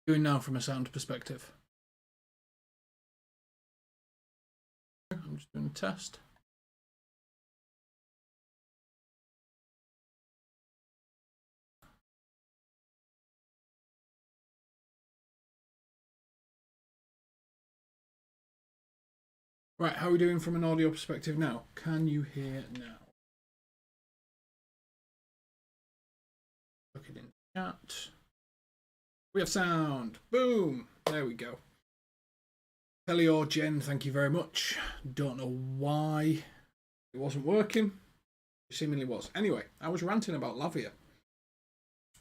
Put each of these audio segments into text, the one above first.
Doing now from a sound perspective. I'm just doing a test. Right, how are we doing from an audio perspective now? Can you hear now? Look it in the chat. We have sound. Boom. There we go. Hello, Jen. Thank you very much. Don't know why it wasn't working. It seemingly was. Anyway, I was ranting about Lavia.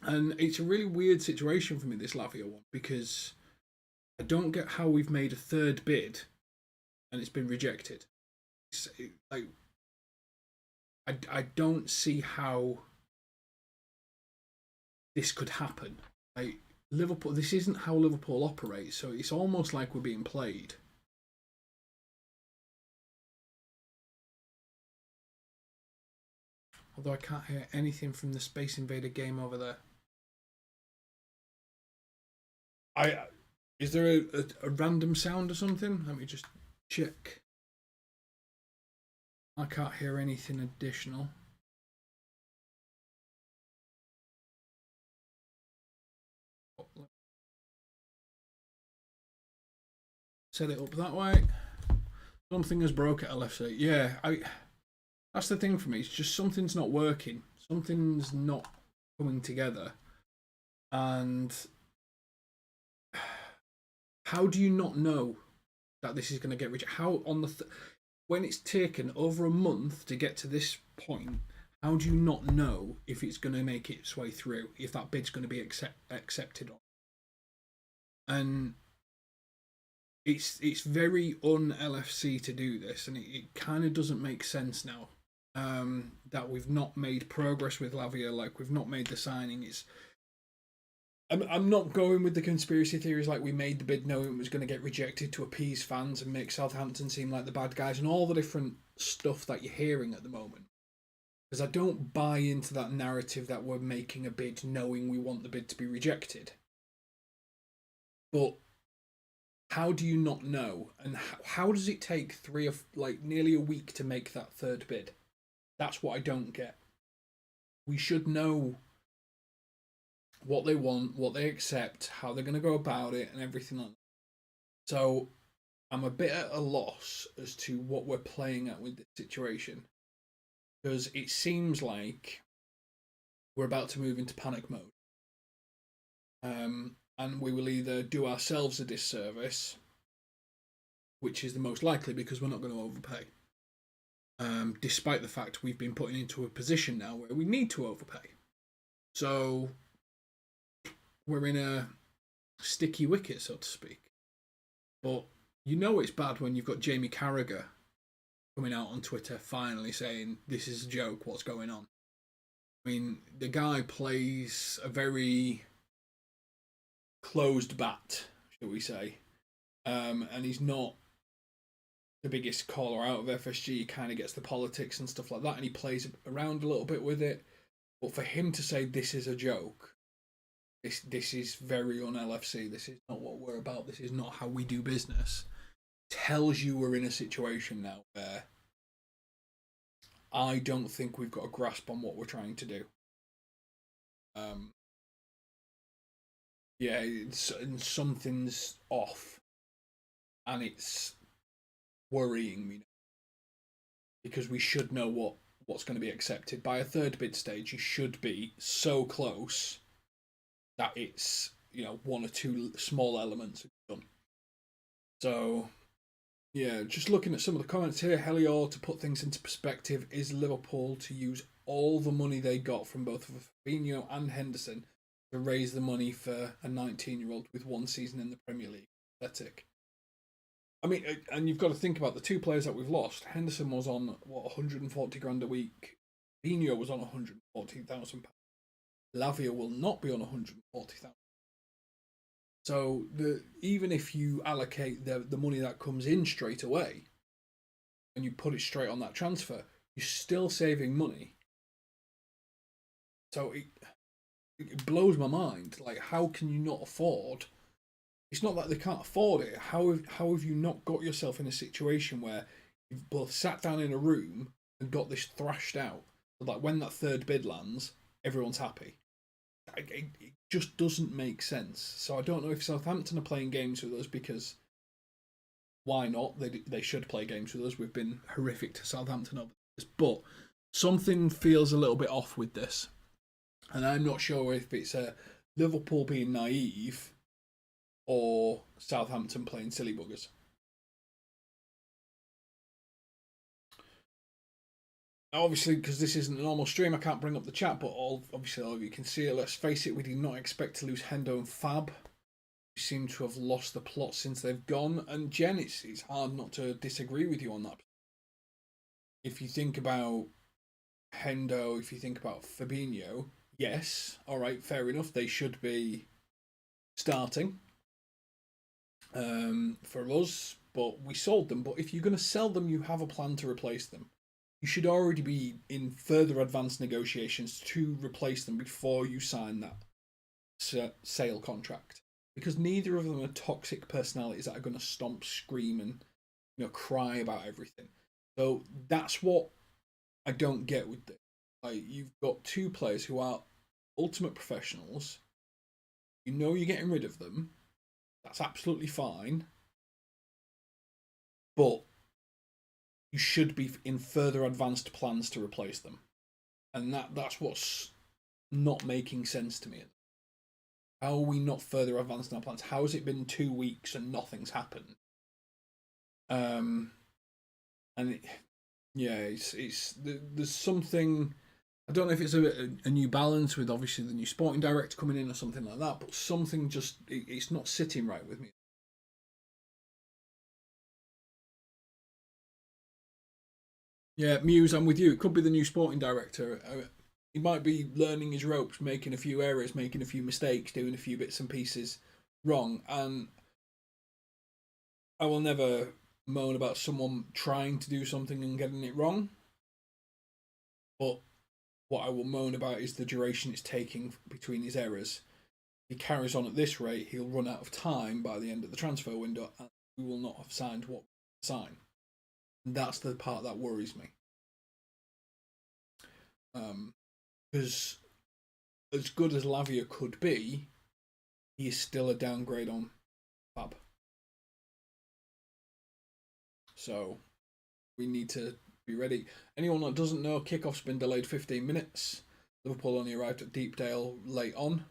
And it's a really weird situation for me, this Lavia one, because I don't get how we've made a third bid and it's been rejected. I don't see how this could happen. Like, Liverpool, this isn't how Liverpool operates, so it's almost like we're being played. Although I can't hear anything from the Space Invader game over there. Is there a random sound or something? Let me just check. I can't hear anything additional. Set it up that way. Something has broke at LFC. Yeah, that's the thing for me. It's just something's not working. Something's not coming together. And how do you not know that this is going to get rejected? How on the when it's taken over a month to get to this point, how do you not know if it's going to make its way through? If that bid's going to be accepted on? And it's very un-LFC to do this, and it kind of doesn't make sense now that we've not made progress with Lavia, like we've not made the signing. I'm not going with the conspiracy theories like we made the bid knowing it was going to get rejected to appease fans and make Southampton seem like the bad guys and all the different stuff that you're hearing at the moment. Because I don't buy into that narrative that we're making a bid knowing we want the bid to be rejected. But how do you not know? And how does it take nearly a week to make that third bid? That's what I don't get. We should know what they want, what they accept, how they're going to go about it, and everything like that. So I'm a bit at a loss as to what we're playing at with this situation. Because it seems like we're about to move into panic mode. And we will either do ourselves a disservice, which is the most likely because we're not going to overpay. Despite the fact we've been put into a position now where we need to overpay. So we're in a sticky wicket, so to speak. But you know it's bad when you've got Jamie Carragher coming out on Twitter finally saying, this is a joke, what's going on? I mean, the guy plays a very closed bat, shall we say. And he's not the biggest caller out of FSG. He kind of gets the politics and stuff like that, and he plays around a little bit with it. But for him to say this is a joke, this is very un-LFC. This is not what we're about. This is not how we do business. Tells you we're in a situation now where I don't think we've got a grasp on what we're trying to do. Yeah, something's off, and it's worrying me now, because we should know what's going to be accepted by a third bid stage. You should be so close that it's one or two small elements done. So yeah, just looking at some of the comments here. Helior, to put things into perspective, is Liverpool to use all the money they got from both Fabinho and Henderson to raise the money for a 19-year-old with one season in the Premier League? Pathetic. I mean, and you've got to think about the two players that we've lost. Henderson was on 140 grand a week. Fabinho was on 140,000 pounds. Lavia will not be on 140,000. So even if you allocate the money that comes in straight away and you put it straight on that transfer, you're still saving money. So it blows my mind. Like, how can you not afford it's not that they can't afford it. How have you not got yourself in a situation where you've both sat down in a room and got this thrashed out, so that when that third bid lands, everyone's happy? It just doesn't make sense. So I don't know if Southampton are playing games with us, because why not? They should play games with us. We've been horrific to Southampton over this, but something feels a little bit off with this, and I'm not sure if it's Liverpool being naive or Southampton playing silly buggers. Obviously, because this isn't a normal stream, I can't bring up the chat, but obviously all of you can see it. Let's face it, we did not expect to lose Hendo and Fab. We seem to have lost the plot since they've gone. And Jen, it's hard not to disagree with you on that. If you think about Hendo, if you think about Fabinho, yes, all right, fair enough. They should be starting for us, but we sold them. But if you're going to sell them, you have a plan to replace them. You should already be in further advanced negotiations to replace them before you sign that sale contract, because neither of them are toxic personalities that are going to stomp, scream, and cry about everything. So that's what I don't get with this. Like, you've got two players who are ultimate professionals. You're getting rid of them. That's absolutely fine. But you should be in further advanced plans to replace them. And that's what's not making sense to me. How are we not further advanced in our plans? How has it been 2 weeks and nothing's happened? There's something. I don't know if it's a new balance with obviously the new sporting director coming in or something like that, but something just it's not sitting right with me. Yeah, Muse, I'm with you. It could be the new sporting director. He might be learning his ropes, making a few errors, making a few mistakes, doing a few bits and pieces wrong. And I will never moan about someone trying to do something and getting it wrong. But what I will moan about is the duration it's taking between his errors. If he carries on at this rate, he'll run out of time by the end of the transfer window, and we will not have signed what we sign. And that's the part that worries me. Because as good as Lavia could be, he is still a downgrade on Fab. So we need to be ready. Anyone that doesn't know, kickoff's been delayed 15 minutes. Liverpool only arrived at Deepdale late on.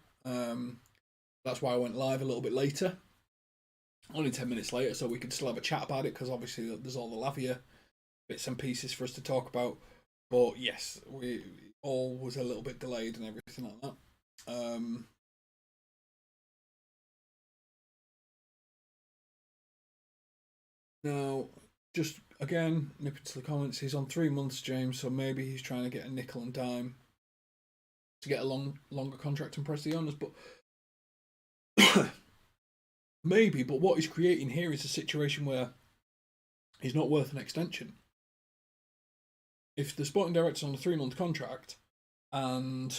That's why I went live a little bit later. Only 10 minutes later, so we could still have a chat about it, because obviously there's all the Lavia bits and pieces for us to talk about. But yes, we all was a little bit delayed and everything like that. Now, just again, nip into the comments. He's on 3 months, James, so maybe he's trying to get a nickel and dime to get a longer contract and press the owners. But maybe. But what he's creating here is a situation where he's not worth an extension. If the sporting director's on a 3-month contract and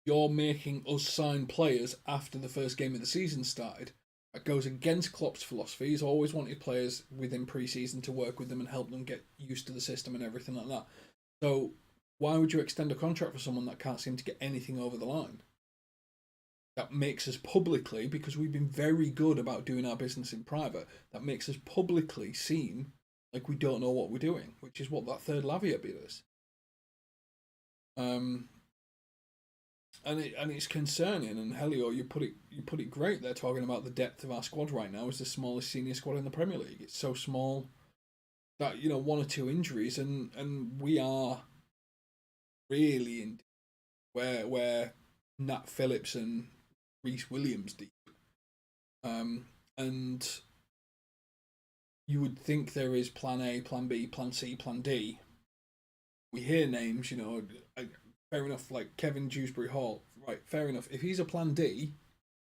you're making us sign players after the first game of the season started, that goes against Klopp's philosophy. He's always wanted players within pre-season to work with them and help them get used to the system and everything like that. So why would you extend a contract for someone that can't seem to get anything over the line? That makes us publicly, because we've been very good about doing our business in private, that makes us publicly seem like we don't know what we're doing, which is what that third Lavia bid is. And it's concerning. And Helio, you put it great. They're talking about the depth of our squad right now is the smallest senior squad in the Premier League. It's so small that 1 or 2 injuries, and we are really in where Nat Phillips and Reece Williams deep. And you would think there is plan A, plan B, plan C, plan D. We hear names, fair enough, like Kevin Dewsbury Hall. Right, fair enough. If he's a plan D,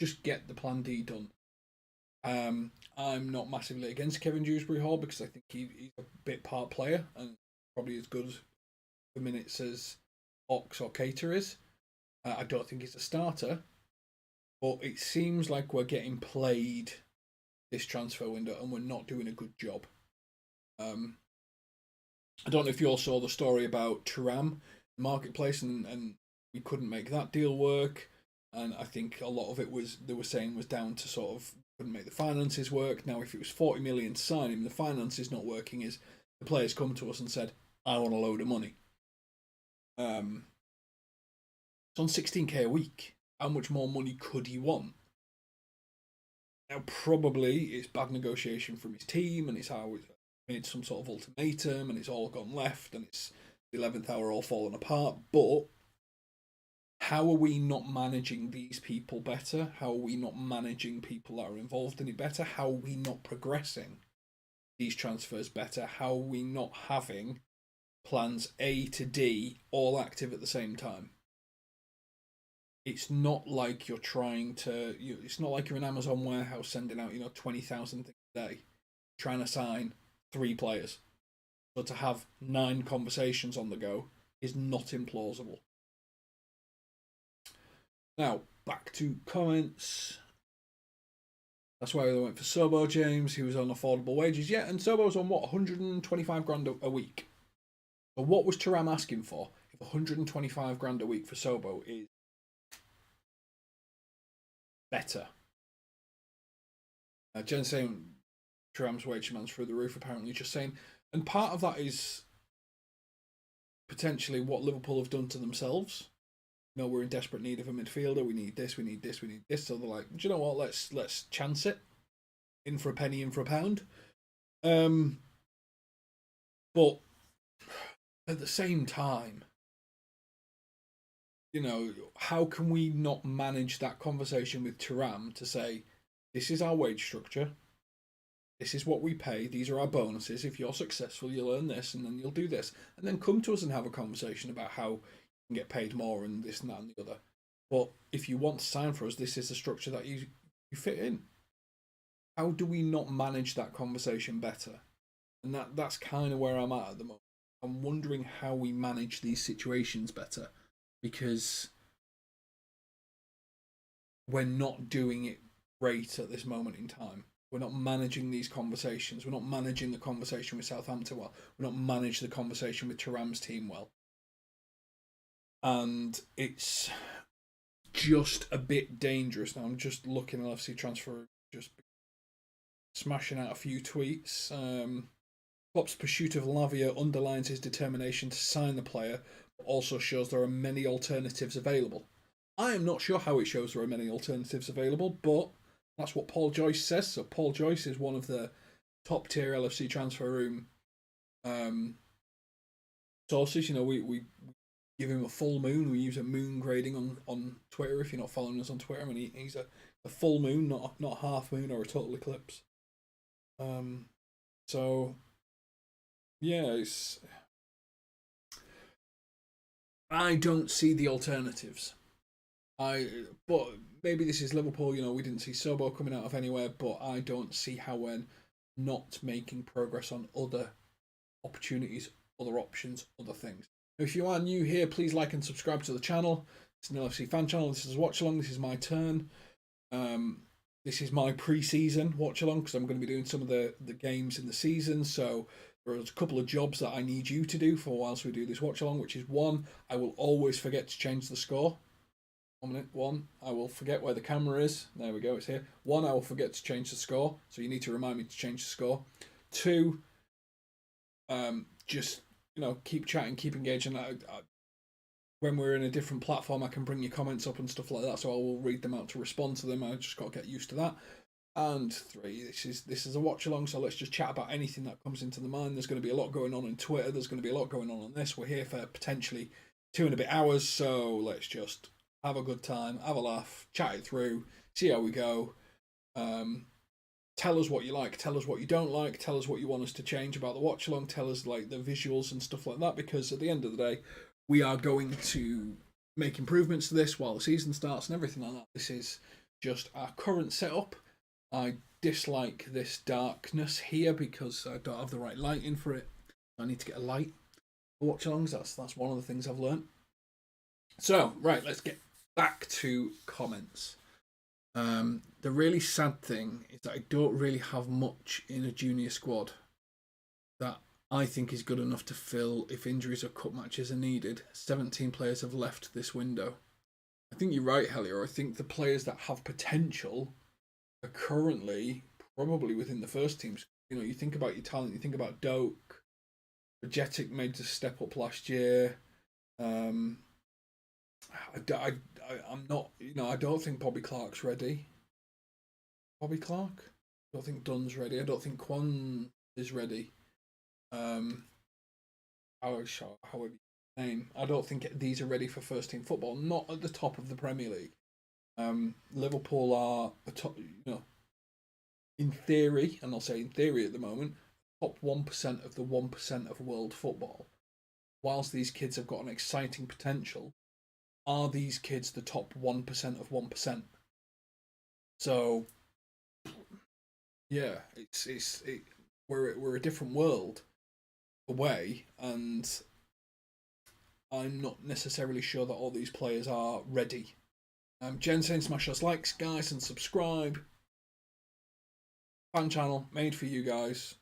just get the plan D done. I'm not massively against Kevin Dewsbury Hall, because I think he's a bit part player and probably as good for minutes as Ox or Cater is. I don't think he's a starter, But it seems like we're getting played this transfer window and we're not doing a good job. I don't know if you all saw the story about Thuram Marketplace and we couldn't make that deal work. And I think a lot of it was, they were saying, was down to sort of couldn't make the finances work. Now, if it was 40 million to sign him, the finances not working is the players come to us and said, I want a load of money. It's on 16k a week. How much more money could he want? Now, probably it's bad negotiation from his team, and it's how it's made some sort of ultimatum, and it's all gone left, and it's the 11th hour all fallen apart. But how are we not managing these people better? How are we not managing people that are involved in it better? How are we not progressing these transfers better? How are we not having plans A to D all active at the same time? It's not like you're trying to. It's not like you're an Amazon warehouse sending out 20,000 things a day, trying to sign 3 players. So to have 9 conversations on the go is not implausible. Now back to comments. That's why they went for Sobo, James. He was on affordable wages. Yeah, and Sobo's on what, 125 grand a week. So what was Thuram asking for? If 125 grand a week for Sobo is better. Jen saying Thuram's wage demands through the roof, apparently, just saying. And part of that is potentially what Liverpool have done to themselves. We're in desperate need of a midfielder. We need this, we need this, we need this. So they're like, do you know what? Let's chance it. In for a penny, in for a pound. But at the same time, how can we not manage that conversation with Thuram to say, this is our wage structure, this is what we pay, these are our bonuses, if you're successful you'll earn this and then you'll do this, and then come to us and have a conversation about how you can get paid more and this and that and the other. But if you want to sign for us, this is the structure that you fit in. How do we not manage that conversation better? And that's kind of where I'm at the moment. I'm wondering how we manage these situations better, because we're not doing it great at this moment in time. We're not managing these conversations. We're not managing the conversation with Southampton well. We're not managing the conversation with Thuram's team well. And it's just a bit dangerous. Now I'm just looking at LFC transfer, just smashing out a few tweets. Klopp's pursuit of Lavia underlines his determination to sign the player, but also shows there are many alternatives available. I am not sure how it shows there are many alternatives available, but that's what Paul Joyce says. So Paul Joyce is one of the top tier LFC transfer room sources. We give him a full moon. We use a moon grading on Twitter. If you're not following us on Twitter, I mean, he's a full moon, not a half moon or a total eclipse. So yeah, I don't see the alternatives. But maybe this is Liverpool. We didn't see Sobo coming out of anywhere, but I don't see how we're not making progress on other opportunities, other options, other things. If you are new here, please like and subscribe to the channel. It's an LFC fan channel. This is Watchalong. This is my turn. This is my pre-season Watchalong, because I'm going to be doing some of the games in the season. So there's a couple of jobs that I need you to do for whilst we do this Watchalong, which is 1, I will always forget to change the score. 1 minute. 1, I will forget where the camera is. There we go, it's here. 1, I will forget to change the score. So you need to remind me to change the score. 2, just keep chatting, keep engaging. When we're in a different platform, I can bring your comments up and stuff like that, so I will read them out to respond to them. I just got to get used to that. And 3, this is a watch along, so let's just chat about anything that comes into the mind. There's going to be a lot going on Twitter. There's going to be a lot going on this. We're here for potentially 2 and a bit hours, so let's just have a good time, have a laugh, chat it through, see how we go. Tell us what you like, tell us what you don't like, tell us what you want us to change about the watch along, tell us like the visuals and stuff like that, because at the end of the day, we are going to make improvements to this while the season starts and everything like that. This is just our current setup. I dislike this darkness here because I don't have the right lighting for it. I need to get a light for watch alongs. That's one of the things I've learned. So, right, let's get back to comments. The really sad thing is that I don't really have much in a junior squad that I think is good enough to fill if injuries or cup matches are needed. 17 players have left this window. I think you're right, Hellier. I think the players that have potential are currently probably within the first teams. You know, you think about your talent, you think about Doak. Bajetic made a step up last year. I'm not, you know, I don't think Bobby Clark's ready. Bobby Clark? I don't think Dunn's ready. I don't think Quan is ready. However you name, I don't think these are ready for first team football. Not at the top of the Premier League. Liverpool are a top, you know, in theory, and I'll say in theory at the moment, top 1% of the 1% of world football. Whilst these kids have got an exciting potential, are these kids the top 1% of 1%? So, yeah, we're a different world away, and I'm not necessarily sure that all these players are ready. Jen saying smash those likes, guys, and subscribe. Fan channel made for you guys,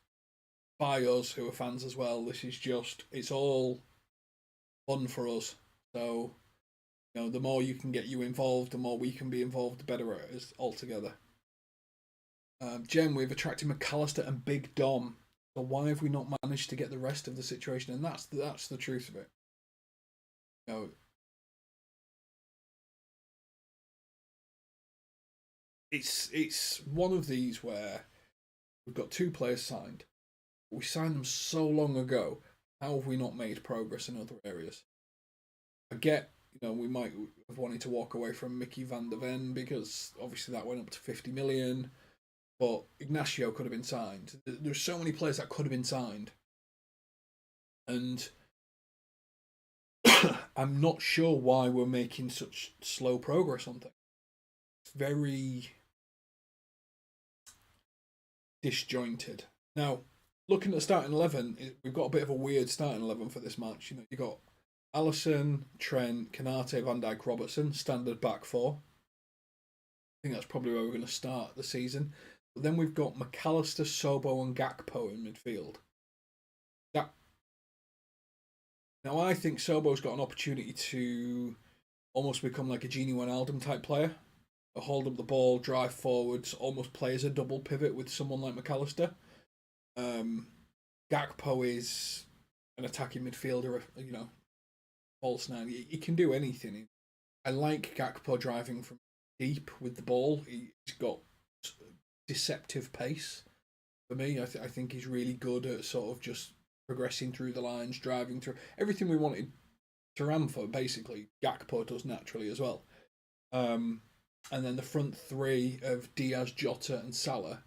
by us who are fans as well. This is just, it's all fun for us. So, you know, the more you can get you involved, the more we can be involved, the better it is altogether. Jen, we've attracted McAllister and Big Dom. So why have we not managed to get the rest of the situation? And that's the truth of it. You know, it's one of these where we've got 2 players signed. We signed them so long ago. How have we not made progress in other areas? I get, you know, we might have wanted to walk away from Mickey van der Ven because obviously that went up to 50 million. But Ignacio could have been signed. There's so many players that could have been signed. And I'm not sure why we're making such slow progress on things. It's very disjointed. Now, looking at the starting 11, we've got a bit of a weird starting 11 for this match. You know, you got Alisson, Trent, Kanate, Van Dijk, Robertson, standard back 4. I think that's probably where we're going to start the season. But then we've got McAllister, Sobo, and Gakpo in midfield. Now, I think Sobo's got an opportunity to almost become like a Gini Wijnaldum type player. Hold up the ball, drive forwards, almost play as a double pivot with someone like McAllister. Gakpo is an attacking midfielder, you know, false 9. He can do anything. I like Gakpo driving from deep with the ball. He's got deceptive pace for me. I think he's really good at sort of just progressing through the lines, driving through everything we wanted Thuram for. Basically, Gakpo does naturally as well. And then the front 3 of Diaz, Jota, and Salah,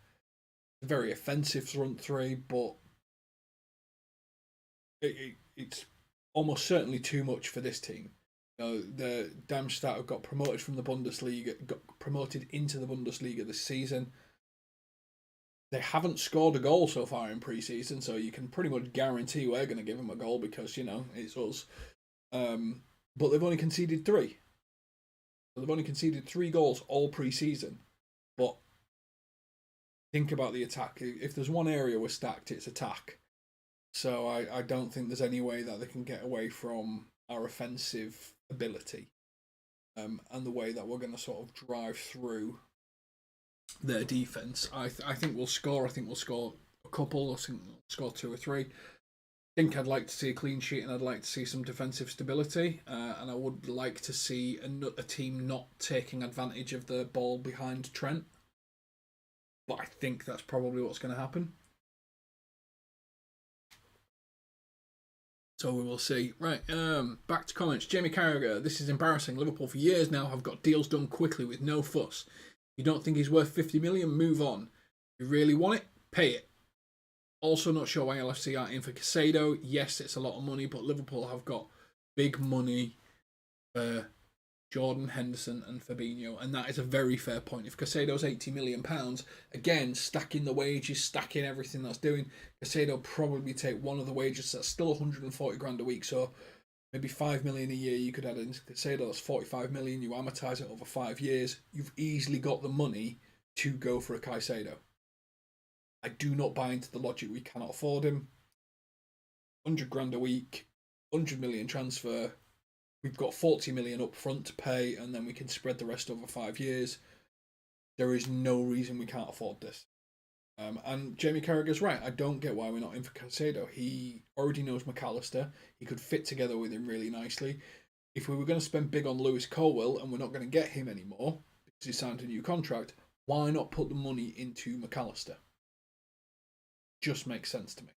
a very offensive front 3, but it's almost certainly too much for this team. You know, the Darmstadt have got promoted from the Bundesliga, got promoted into the Bundesliga this season. They haven't scored a goal so far in pre-season, so you can pretty much guarantee we're going to give them a goal because, you know, it's us. But they've only conceded 3. So they've only conceded 3 goals all pre-season. But think about the attack. If there's one area we're stacked, it's attack. So I don't think there's any way that they can get away from our offensive ability and the way that we're going to sort of drive through their defense. I think we'll score. I think we'll score a couple. I think we'll score 2 or 3. I think I'd like to see a clean sheet and I'd like to see some defensive stability. And I would like to see a team not taking advantage of the ball behind Trent. But I think that's probably what's going to happen. So we will see. Right, back to comments. Jamie Carragher, this is embarrassing. Liverpool for years now have got deals done quickly with no fuss. You don't think he's worth 50 million? Move on. If you really want it, pay it. Also not sure why LFC aren't in for Casado. Yes, it's a lot of money, but Liverpool have got big money for Jordan, Henderson and Fabinho, and that is a very fair point. If Casado's £80 million, again, stacking the wages, stacking everything that's doing, Casado probably take one of the wages that's still 140 grand a week, so maybe 5 million a year you could add into Caicedo. That's 45 million. You amortize it over 5 years. You've easily got the money to go for a Caicedo. I do not buy into the logic we cannot afford him. 100 grand a week, 100 million transfer. We've got 40 million up front to pay, and then we can spread the rest over 5 years. There is no reason we can't afford this. And Jamie Carragher's right. I don't get why we're not in for Caicedo. He already knows McAllister. He could fit together with him really nicely. If we were going to spend big on Lewis Colwill and we're not going to get him anymore because he signed a new contract, why not put the money into McAllister? Just makes sense to me.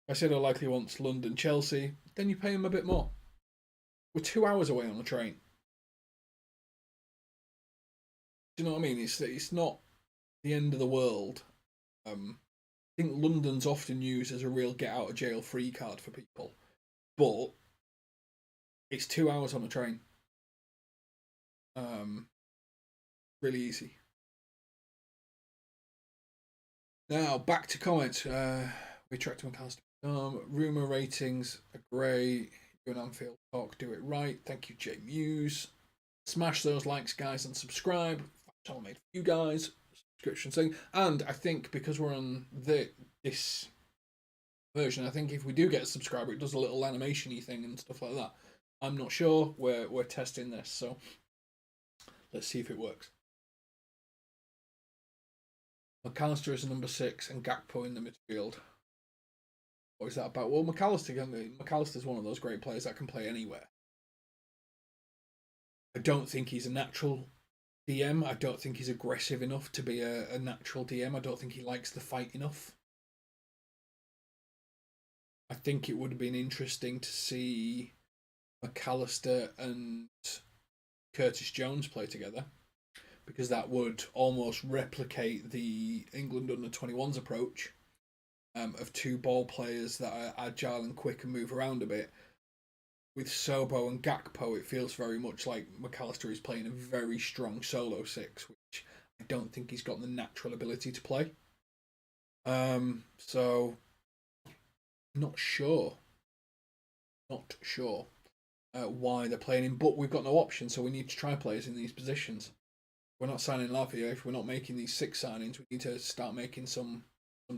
Caicedo likely wants London, Chelsea. Then you pay him a bit more. We're 2 hours away on the train. Do you know what I mean? It's not the end of the world. I think London's often used as a real get out of jail free card for people, but it's 2 hours on a train. Really easy. Now back to comments. We tracked McAllister. Rumour ratings are great. You and Anfield talk, do it right. Thank you, Jay Muse. Smash those likes, guys, and subscribe. Channel made for you guys. Subscription thing, and I think because we're on this version, I think if we do get a subscriber, it does a little animation-y thing and stuff like that. I'm not sure. We're testing this, so let's see if it works. McAllister is a number 6 and Gakpo in the midfield. What is that about? Well, McAllister's one of those great players that can play anywhere. I don't think he's a natural DM. I don't think he's aggressive enough to be a natural DM. I don't think he likes the fight enough. I think it would have been interesting to see McAllister and Curtis Jones play together, because that would almost replicate the England under-21s approach of 2 ball players that are agile and quick and move around a bit. With Sobo and Gakpo, it feels very much like McAllister is playing a very strong solo 6, which I don't think he's got the natural ability to play. So, not sure why they're playing him, but we've got no option, so we need to try players in these positions. We're not signing Lavia. If we're not making these 6 signings, we need to start making some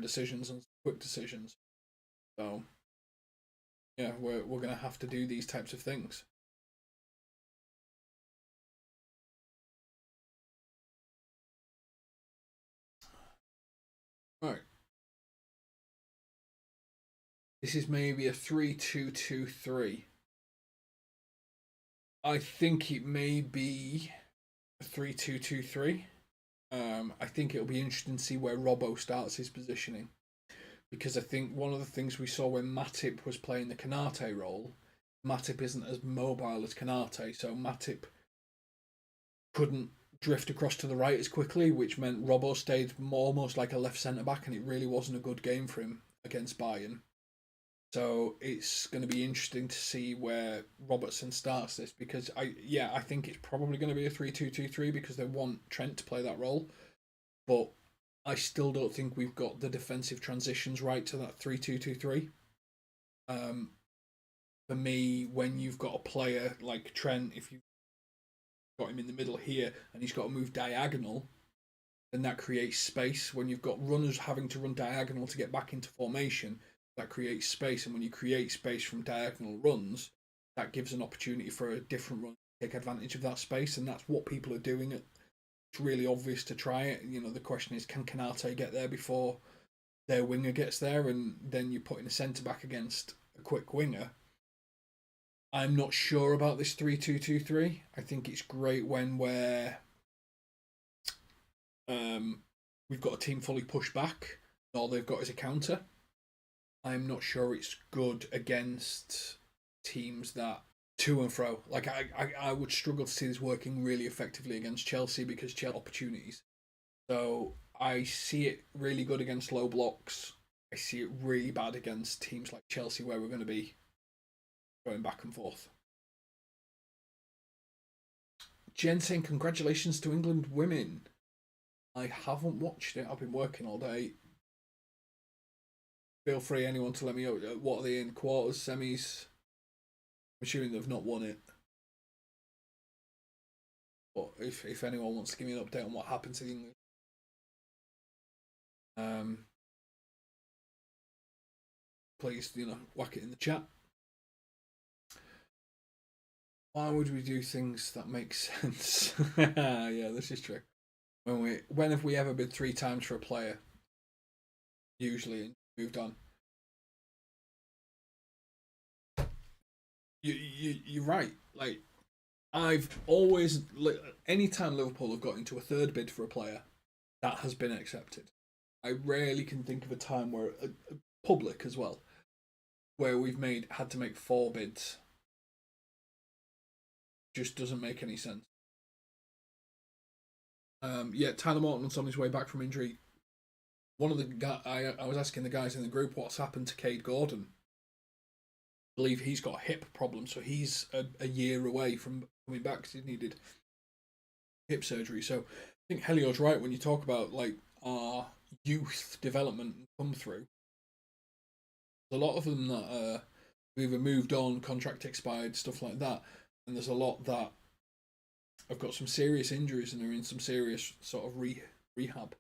decisions and quick decisions. So, yeah, we're going to have to do these types of things. Right. This is maybe a 3-2-2-3. I think it may be a 3-2-2-3. I think it'll be interesting to see where Robbo starts his positioning, because I think one of the things we saw when Matip was playing the Canate role, Matip isn't as mobile as Canate, so Matip couldn't drift across to the right as quickly, which meant Robbo stayed almost like a left centre back, and it really wasn't a good game for him against Bayern. So it's going to be interesting to see where Robertson starts this, because I think it's probably going to be a 3-2-2-3 because they want Trent to play that role, but I still don't think we've got the defensive transitions right to that 3-2-2-3. For me, when you've got a player like Trent, if you've got him in the middle here and he's got to move diagonal, then that creates space. When you've got runners having to run diagonal to get back into formation, that creates space, and when you create space from diagonal runs, that gives an opportunity for a different run to take advantage of that space, and that's what people are doing. It's really obvious to try it. You know, the question is, can Canate get there before their winger gets there, and then you're putting a centre back against a quick winger. I'm not sure about this 3-2-2-3. I think it's great when we've got a team fully pushed back, and all they've got is a counter. I'm not sure it's good against teams that to and fro. Like I would struggle to see this working really effectively against Chelsea, because Chelsea opportunities. So I see it really good against low blocks. I see it really bad against teams like Chelsea, where we're going to be going back and forth. Jen saying congratulations to England women. I haven't watched it. I've been working all day. Feel free, anyone, to let me know. What are they in? Quarters, semis? assuming they've not won it. But if anyone wants to give me an update on what happened to the English, please, whack it in the chat. Why would we do things that make sense? Yeah, this is true. When have we ever bid 3 times for a player? Usually moved on. You're right. Like, I've always, anytime Liverpool have got into a third bid for a player, that has been accepted. I rarely can think of a time where public as well, where we've had to make 4 bids. Just doesn't make any sense. Yeah, Tyler Morton's on his way back from injury. One of the guys, I was asking the guys in the group what's happened to Cade Gordon. I believe he's got a hip problem, so he's a year away from coming back because he needed hip surgery. So I think Helios right when you talk about like our youth development come through. There's a lot of them that have either moved on, contract expired, stuff like that, and there's a lot that have got some serious injuries and are in some serious sort of rehab.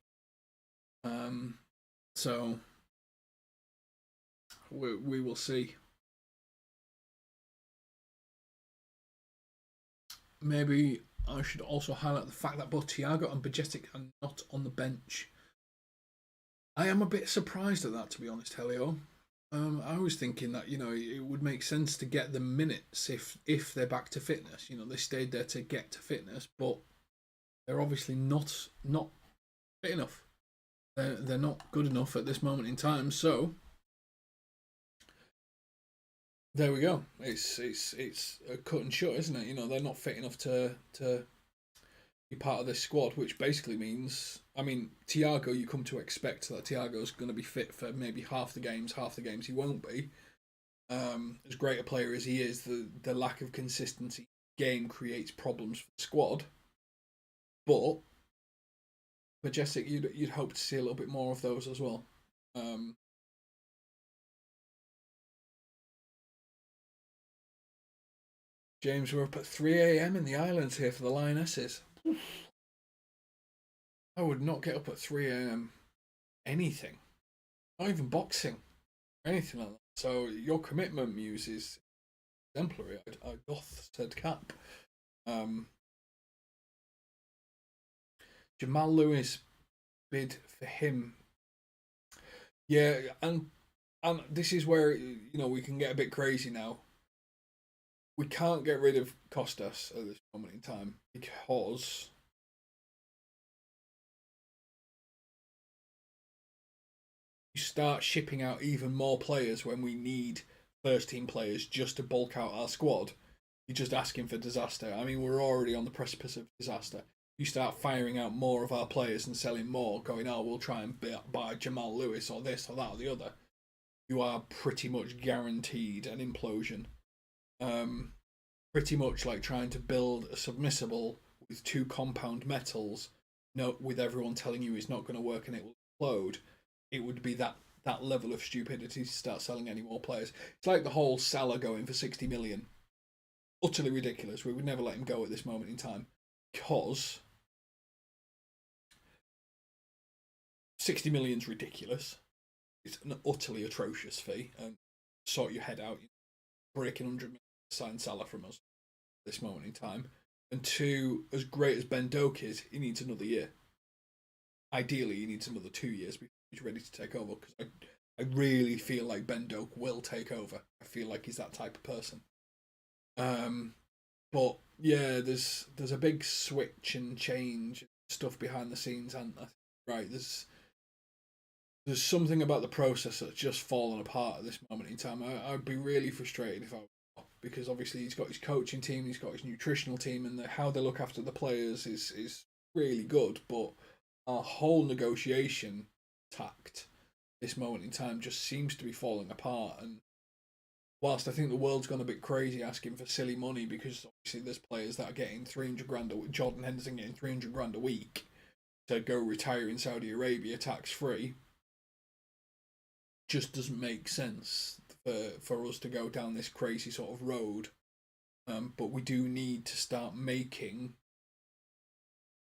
So we will see. Maybe I should also highlight the fact that both Thiago and Bajcetic are not on the bench. I am a bit surprised at that, to be honest, Helio. I was thinking that it would make sense to get them minutes if they're back to fitness. They stayed there to get to fitness, but they're obviously not fit enough. They're not good enough at this moment in time. So there we go. It's a cut and shut, isn't it? They're not fit enough to be part of this squad, which basically means, Thiago, you come to expect that Thiago's going to be fit for maybe half the games he won't be. As great a player as he is, the lack of consistency game creates problems for the squad. But Majestic, you'd hope to see a little bit more of those as well. James, we're up at 3 a.m. in the islands here for the Lionesses. I would not get up at 3 a.m. anything. Not even boxing. Or anything like that. So your commitment, Muse, is exemplary. I doth said cap. Jamal Lewis bid for him. Yeah, and this is where we can get a bit crazy now. We can't get rid of Costas at this moment in time because you start shipping out even more players when we need first team players just to bulk out our squad. You're just asking for disaster. We're already on the precipice of disaster. You start firing out more of our players and selling more, going, we'll try and buy Jamal Lewis or this or that or the other. You are pretty much guaranteed an implosion. Pretty much like trying to build a submersible with 2 compound metals, with everyone telling you it's not going to work and it will explode. It would be that level of stupidity to start selling any more players. It's like the whole Salah going for 60 million. Utterly ridiculous. We would never let him go at this moment in time because 60 million's ridiculous. It's an utterly atrocious fee, and sort your head out. Breaking 100 million to sign Salah from us at this moment in time. And 2, as great as Ben Doak is, he needs another year. Ideally, he needs another 2 years before he's ready to take over, because I really feel like Ben Doak will take over. I feel like he's that type of person. But yeah, there's a big switch and change stuff behind the scenes, and right, there's something about the process that's just fallen apart at this moment in time. I'd be really frustrated if I were, because obviously he's got his coaching team, he's got his nutritional team, and how they look after the players is really good, but our whole negotiation tact this moment in time just seems to be falling apart. And whilst I think the world's gone a bit crazy asking for silly money, because obviously there's players that are getting 300 grand a week, Jordan Henderson getting 300 grand a week to go retire in Saudi Arabia tax free, just doesn't make sense for us to go down this crazy sort of road but we do need to start making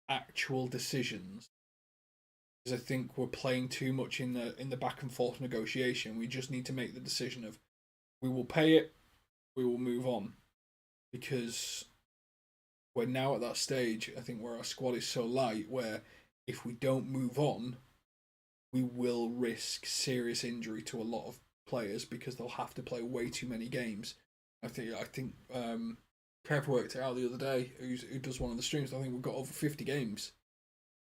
actual decisions, because I think we're playing too much in the back and forth negotiation. We just need to make the decision of, we will pay it, we will move on, because we're now at that stage, I think, where our squad is so light where if we don't move on, we will risk serious injury to a lot of players because they'll have to play way too many games. I think Kev worked it out the other day, who does one of the streams. I think we've got over 50 games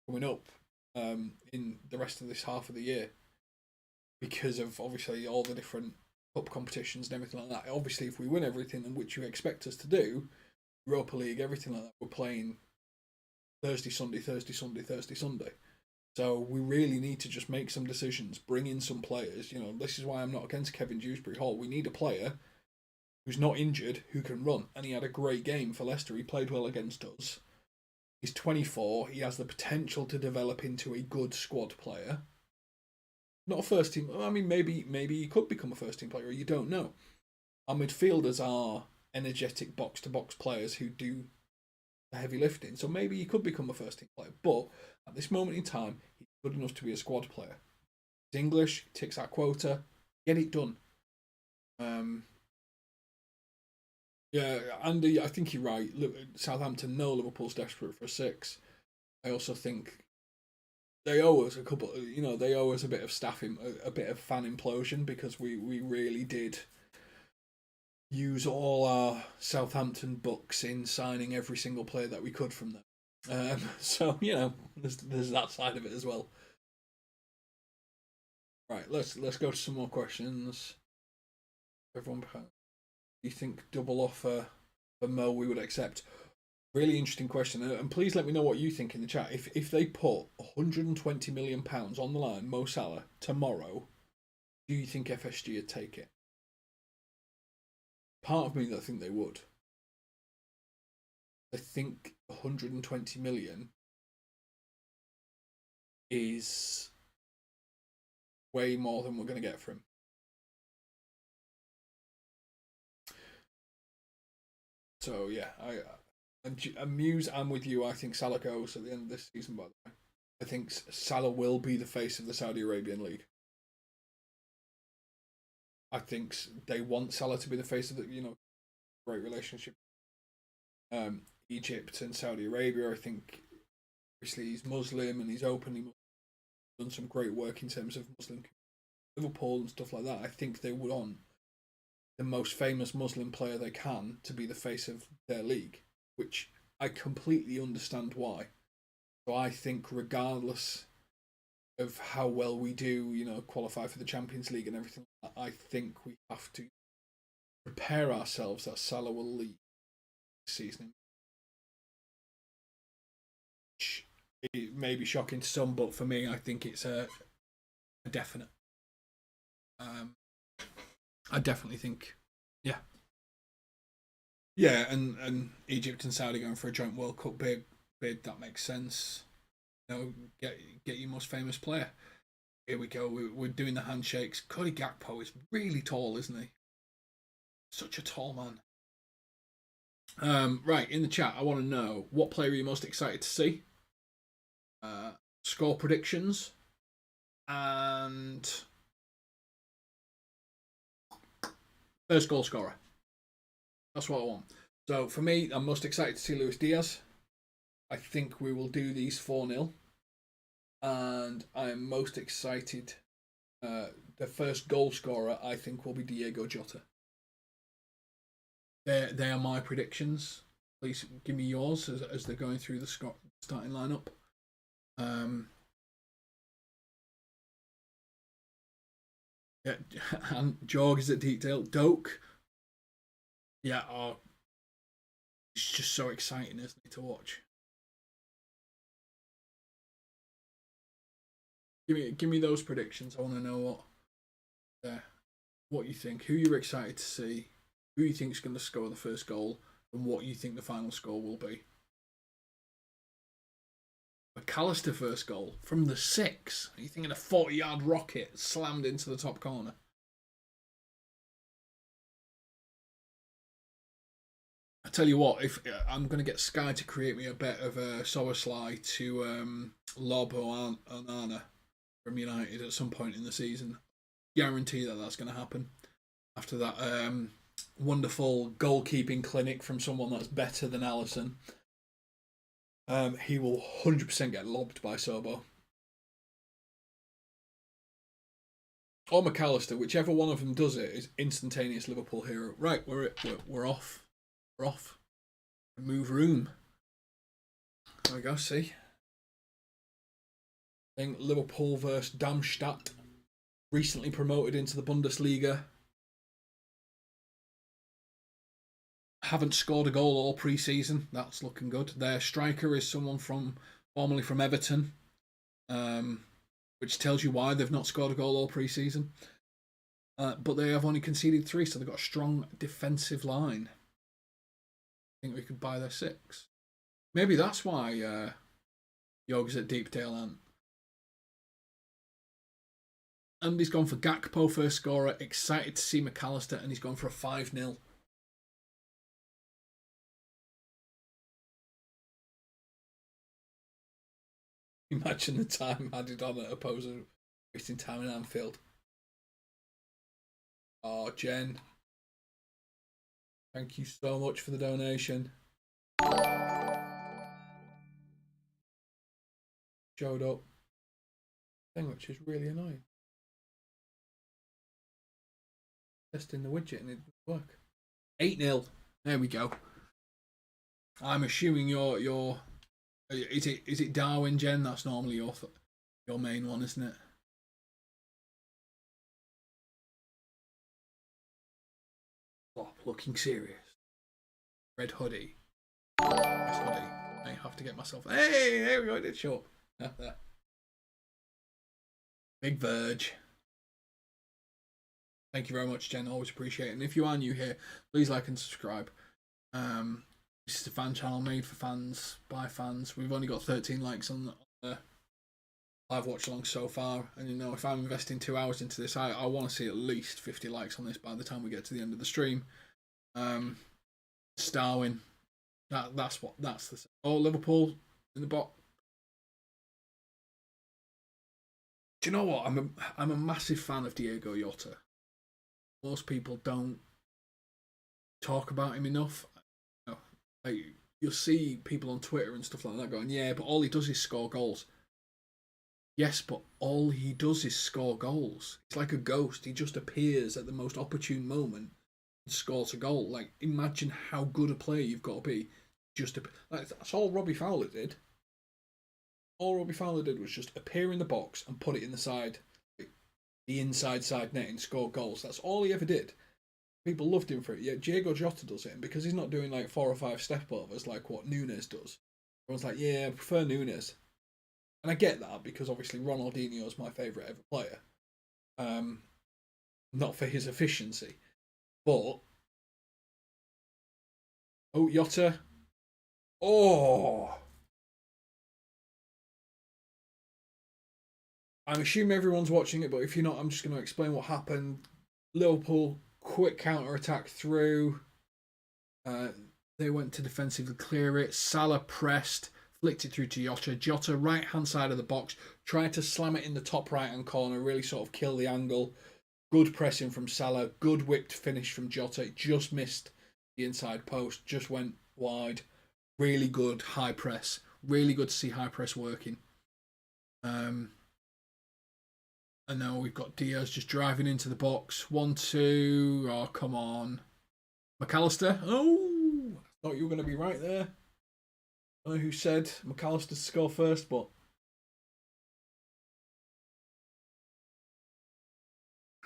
coming up in the rest of this half of the year, because of obviously all the different cup competitions and everything like that. Obviously, if we win everything, and which you expect us to do, Europa League, everything like that, we're playing Thursday, Sunday, Thursday, Sunday, Thursday, Sunday. So we really need to just make some decisions, bring in some players. You know, this is why I'm not against Kevin Dewsbury Hall. We need a player who's not injured, who can run. And he had a great game for Leicester. He played well against us. He's 24. He has the potential to develop into a good squad player. Not a first team. I mean, maybe he could become a first team player. You don't know. Our midfielders are energetic box to box players who do the heavy lifting. So maybe he could become a first team player. But at this moment in time, he's good enough to be a squad player. He's English, ticks our quota, get it done. Yeah, Andy, I think you're right. Look, Southampton know Liverpool's desperate for a 6. I also think they owe us a couple. You know, they owe us a bit of staffing, a bit of fan implosion, because we really did use all our Southampton bucks in signing every single player that we could from them. So you know, there's that side of it as well. Right, let's go to some more questions. Everyone, do you think double offer for Mo we would accept? Really interesting question, and please let me know what you think in the chat. If they put £120 million on the line, Mo Salah, tomorrow, do you think FSG would take it? Part of me that I think they would. I think 120 million is way more than we're going to get from him. So yeah, I'm with you. I think Salah goes at the end of this season, by the way. I think Salah will be the face of the Saudi Arabian League. I think they want Salah to be the face of the, you know, great relationship. Egypt and Saudi Arabia, I think, obviously he's Muslim and he's openly done some great work in terms of Muslim Liverpool and stuff like that. I think they would want the most famous Muslim player they can to be the face of their league, which I completely understand why. So I think regardless of how well we do, you know, qualify for the Champions League and everything, I think we have to prepare ourselves that Salah will leave this season. It may be shocking to some, but for me, I think it's a definite. I definitely think, yeah, and Egypt and Saudi going for a joint World Cup bid, that makes sense. You know, get your most famous player. Here we go. We're doing the handshakes. Cody Gakpo is really tall, isn't he? Such a tall man. Right, in the chat, I want to know, what player are you most excited to see? Score predictions and first goal scorer. That's what I want. So for me, I'm most excited to see Luis Diaz. I think we will do these 4-0. And I'm most excited. The first goal scorer, I think, will be Diego Jota. They are my predictions. Please give me yours as they're going through the starting lineup. Yeah, and Jorg is at Deepdale. Doak. Yeah, it's just so exciting, isn't it, to watch? Give me those predictions. I want to know what you think, who you're excited to see, who you think is going to score the first goal, and what you think the final score will be. McAllister first goal from the 6. Are you thinking a 40-yard rocket slammed into the top corner? I tell you what, if I'm going to get Sky to create me a bet of Soberslai to lob Onana from United at some point in the season, guarantee that that's going to happen. After that wonderful goalkeeping clinic from someone that's better than Alisson, he will 100% get lobbed by Sobo. Or McAllister, whichever one of them does it, is instantaneous Liverpool hero. Right, we're off. We're off. Move room. There we go, see. I think Liverpool versus Darmstadt, recently promoted into the Bundesliga. Haven't scored a goal all pre-season. That's looking good. Their striker is someone formerly from Everton, which tells you why they've not scored a goal all pre-season. But they have only conceded 3, so they've got a strong defensive line. I think we could buy their 6. Maybe that's why Yoga's at Deepdale aren't. And he's gone for Gakpo first scorer. Excited to see McAllister, and he's gone for a 5-0. Imagine the time added on at opposing wasting time in Anfield. Oh, Jen. Thank you so much for the donation. Showed up. Thing which is really annoying. Testing the widget and it didn't work. 8-0. There we go. I'm assuming your is it Darwin, Jen? That's normally your main one, isn't it? Stop looking serious. Red hoodie. Nice hoodie. I have to get myself. Hey, there we go. It did show up. Big Verge. Thank you very much, Jen. Always appreciate it. And if you are new here, please like and subscribe. This is a fan channel made for fans, by fans. We've only got 13 likes on the live watch along so far. And you know, if I'm investing 2 hours into this, I want to see at least 50 likes on this by the time we get to the end of the stream. Starwin. That's the. Oh, Liverpool in the box. Do you know what? I'm a massive fan of Diego Jota. Most people don't talk about him enough. Like, you'll see people on Twitter and stuff like that going, yeah, but all he does is score goals. Yes, but all he does is score goals. It's like a ghost. He just appears at the most opportune moment and scores a goal. Like, imagine how good a player you've got to be. That's all Robbie Fowler did. All Robbie Fowler did was just appear in the box and put it in the inside net and score goals. That's all he ever did. People loved him for it. Yeah, Diego Jota does it, and because he's not doing like 4 or 5 step overs like what Nunes does, everyone's like, yeah, I prefer Nunes. And I get that because obviously Ronaldinho is my favourite ever player. Not for his efficiency, but Jota. Oh, I'm assuming everyone's watching it, but if you're not, I'm just going to explain what happened. Liverpool quick counter attack through. They went to defensively clear it. Salah pressed, flicked it through to Jota. Jota, right hand side of the box, tried to slam it in the top right hand corner, really sort of kill the angle. Good pressing from Salah, good whipped finish from Jota. It just missed the inside post, just went wide. Really good high press. Really good to see high press working. And now we've got Diaz just driving into the box. 1-2. Oh, come on. McAllister. Oh, I thought you were going to be right there. I don't know who said McAllister to score first, but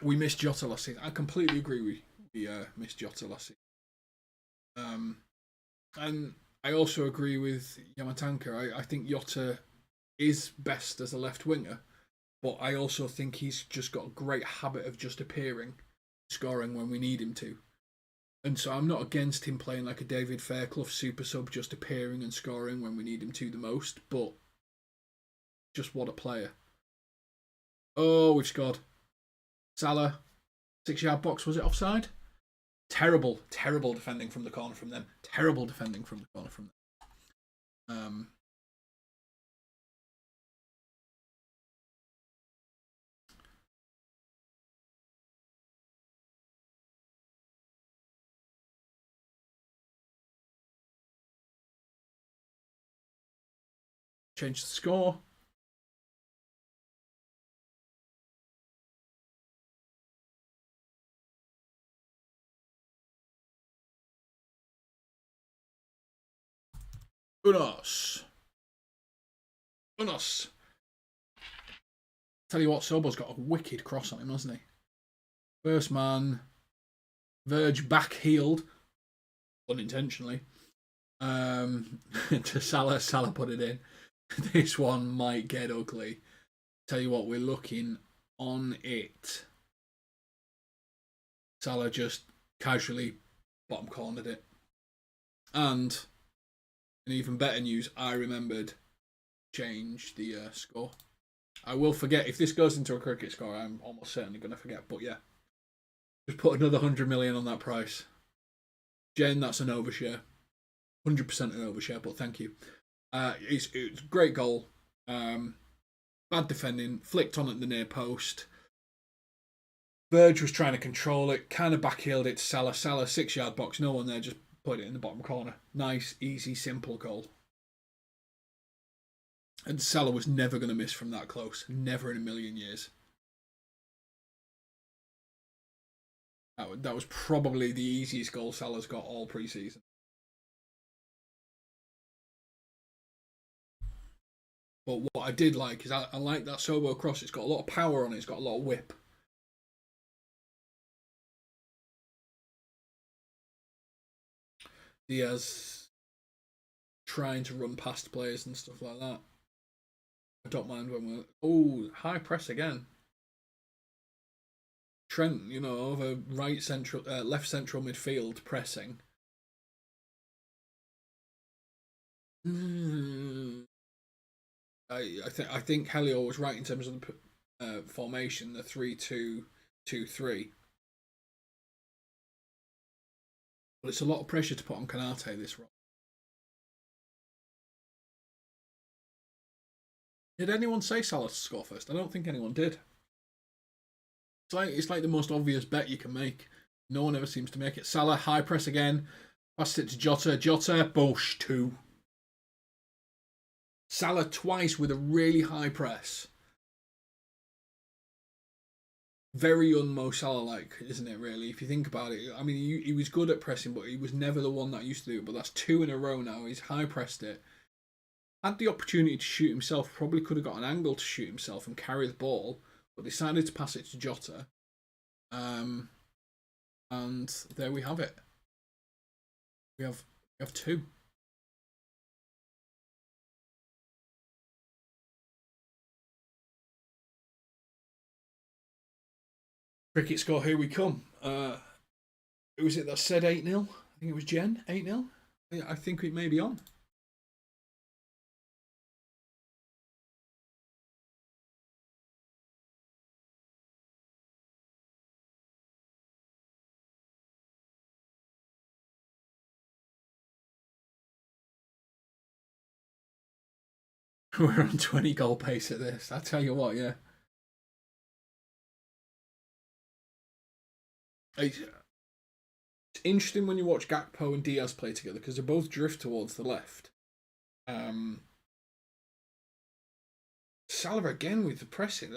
we missed Jota last season. I completely agree. We missed Jota last season. And I also agree with Yamatanka. I think Jota is best as a left winger. But I also think he's just got a great habit of just appearing, scoring when we need him to. And so I'm not against him playing like a David Fairclough super sub, just appearing and scoring when we need him to the most. But just what a player. Oh, we've scored. Salah, 6-yard box, was it offside? Terrible defending from the corner from them. Terrible defending from the corner from them. Change the score. Unos. Tell you what, Sobo's got a wicked cross on him, hasn't he? First man. Verge back-heeled. Unintentionally. To Salah. Salah put it in. This one might get ugly. Tell you what, we're looking on it. Salah just casually bottom cornered it. And in even better news, I remembered change the score. I will forget. If this goes into a cricket score, I'm almost certainly going to forget. But yeah, just put another 100 million on that price. Jen, that's an overshare. 100% an overshare, but thank you. It's a great goal. Bad defending, flicked on at the near post. Verge was trying to control it, kind of backheeled it to Salah. Salah, 6-yard box, no one there, just put it in the bottom corner. Nice, easy, simple goal. And Salah was never going to miss from that close. Never in a million years. That was probably the easiest goal Salah's got all pre-season. But what I did like is I like that Sobo cross. It's got a lot of power on it. It's got a lot of whip. Diaz trying to run past players and stuff like that. I don't mind when we're... Oh, high press again. Trent, you know, over right central, left central midfield pressing. I think Helio was right in terms of the formation, the 3-2-2-3. But it's a lot of pressure to put on Kanate this run. Did anyone say Salah to score first? I don't think anyone did. It's like the most obvious bet you can make. No one ever seems to make it. Salah, high press again. Passed it to Jota. Jota, Bosch, 2. Salah twice with a really high press. Very un-Mo Salah-like, isn't it, really? If you think about it. I mean, he was good at pressing, but he was never the one that used to do it. But that's 2 in a row now. He's high-pressed it. Had the opportunity to shoot himself. Probably could have got an angle to shoot himself and carry the ball. But decided to pass it to Jota. And there we have it. We have 2. Cricket score, here we come. Who was it that said 8-0? I think it was Jen, 8-0. I think it may be on. We're on 20 goal pace at this. I tell you what, yeah. It's interesting when you watch Gakpo and Diaz play together because they both drift towards the left. Salah again with the pressing.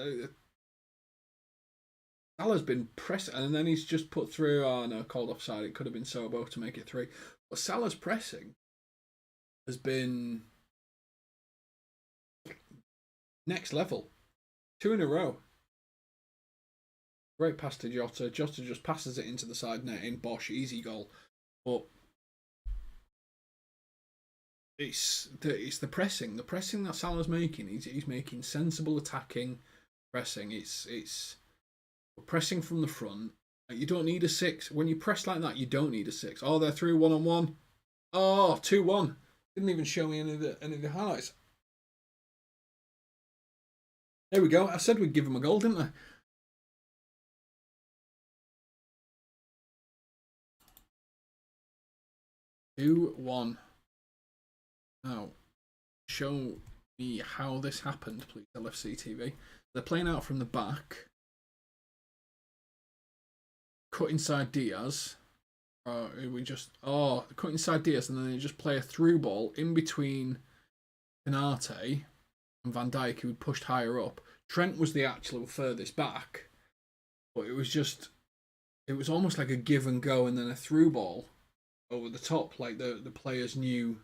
Salah's been pressing, and then he's just put through. Oh no, called offside. It could have been Sobo to make it 3. But Salah's pressing has been next level. 2 in a row. Great pass to Jota. Jota just passes it into the side net in. Bosch, easy goal. But it's the pressing. The pressing that Salah's making. He's making sensible attacking pressing. It's pressing from the front. You don't need a 6. When you press like that, you don't need a 6. Oh, they're through 1-on-1. Oh, 2-1. Didn't even show me any of the highlights. There we go. I said we'd give him a goal, didn't I? 2-1. Now, show me how this happened, please, LFCTV. They're playing out from the back. Cut inside Diaz. Cut inside Diaz, and then they just play a through ball in between Canate and Van Dijk, who had pushed higher up. Trent was the actual furthest back, but it was almost like a give and go, and then a through ball over the top, like the players knew.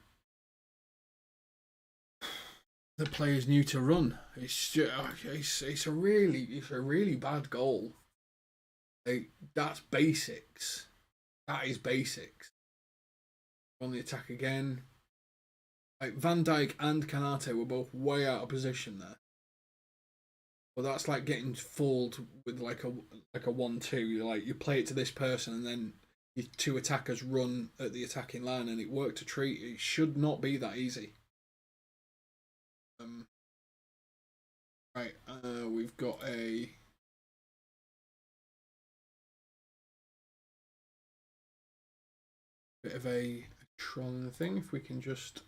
The players knew to run. It's a really bad goal. That's basics. That is basics. On the attack again. Like Van Dijk and Canate were both way out of position there. But that's like getting fooled with like a 1-2. Like you play it to this person and then your two attackers run at the attacking line and it worked a treat. It should not be that easy. Right, we've got a bit of a trolling thing. If we can just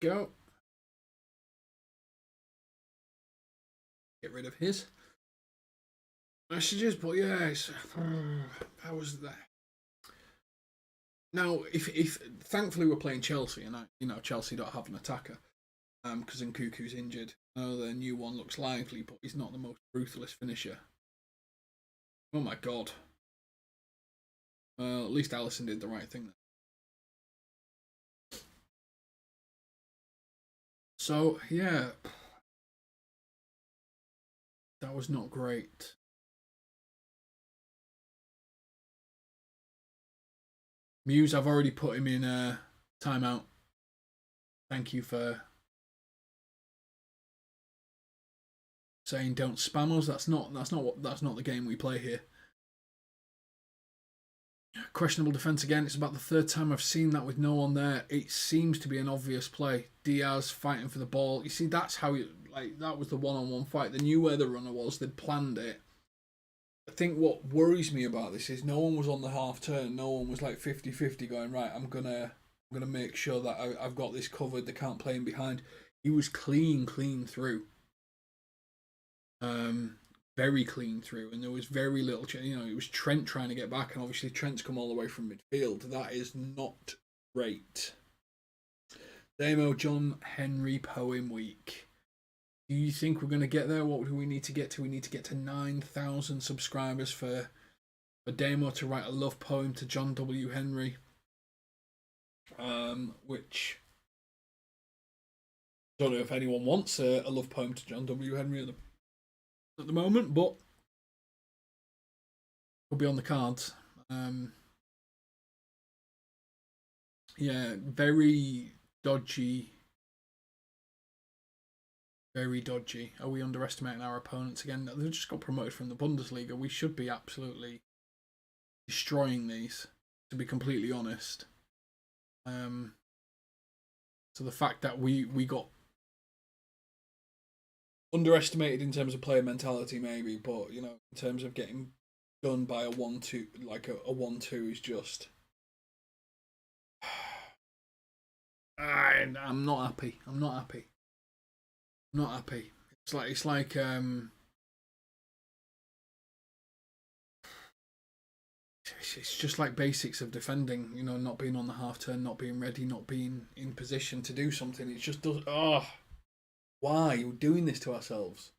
go. Get rid of his messages, but yeah, that was that. Now, if thankfully we're playing Chelsea, and Chelsea don't have an attacker, because Nkuku's injured. Oh, the new one looks lively, but he's not the most ruthless finisher. Oh my god. Well, at least Alisson did the right thing there. So yeah, that was not great. Muse, I've already put him in a timeout. Thank you for saying don't spam us. That's not the game we play here. Questionable defence again. It's about the third time I've seen that with no one there. It seems to be an obvious play. Diaz fighting for the ball. You see, that's how that was the one-on-one fight. They knew where the runner was. They'd planned it. I think what worries me about this is no one was on the half turn. No one was like 50-50 going, right, I'm gonna make sure that I've got this covered. They can't play him behind. He was clean through. Very clean through, and there was very little. It was Trent trying to get back, and obviously Trent's come all the way from midfield. That is not great. Damo John Henry Poem Week. Do you think we're going to get there? What do we need to get to? We need to get to 9,000 subscribers for Damo to write a love poem to John W. Henry. Which I don't know if anyone wants a love poem to John W. Henry at the moment, but will be on the cards. Yeah, very dodgy. Very dodgy. Are we underestimating our opponents again? They've just got promoted from the Bundesliga. We should be absolutely destroying these, to be completely honest. So the fact that we got underestimated in terms of player mentality, maybe, but in terms of getting done by a 1-2, like a 1-2 is just. I'm not happy. Not happy. It's like it's just like basics of defending. Not being on the half turn, not being ready, not being in position to do something. It just does. Why are we doing this to ourselves?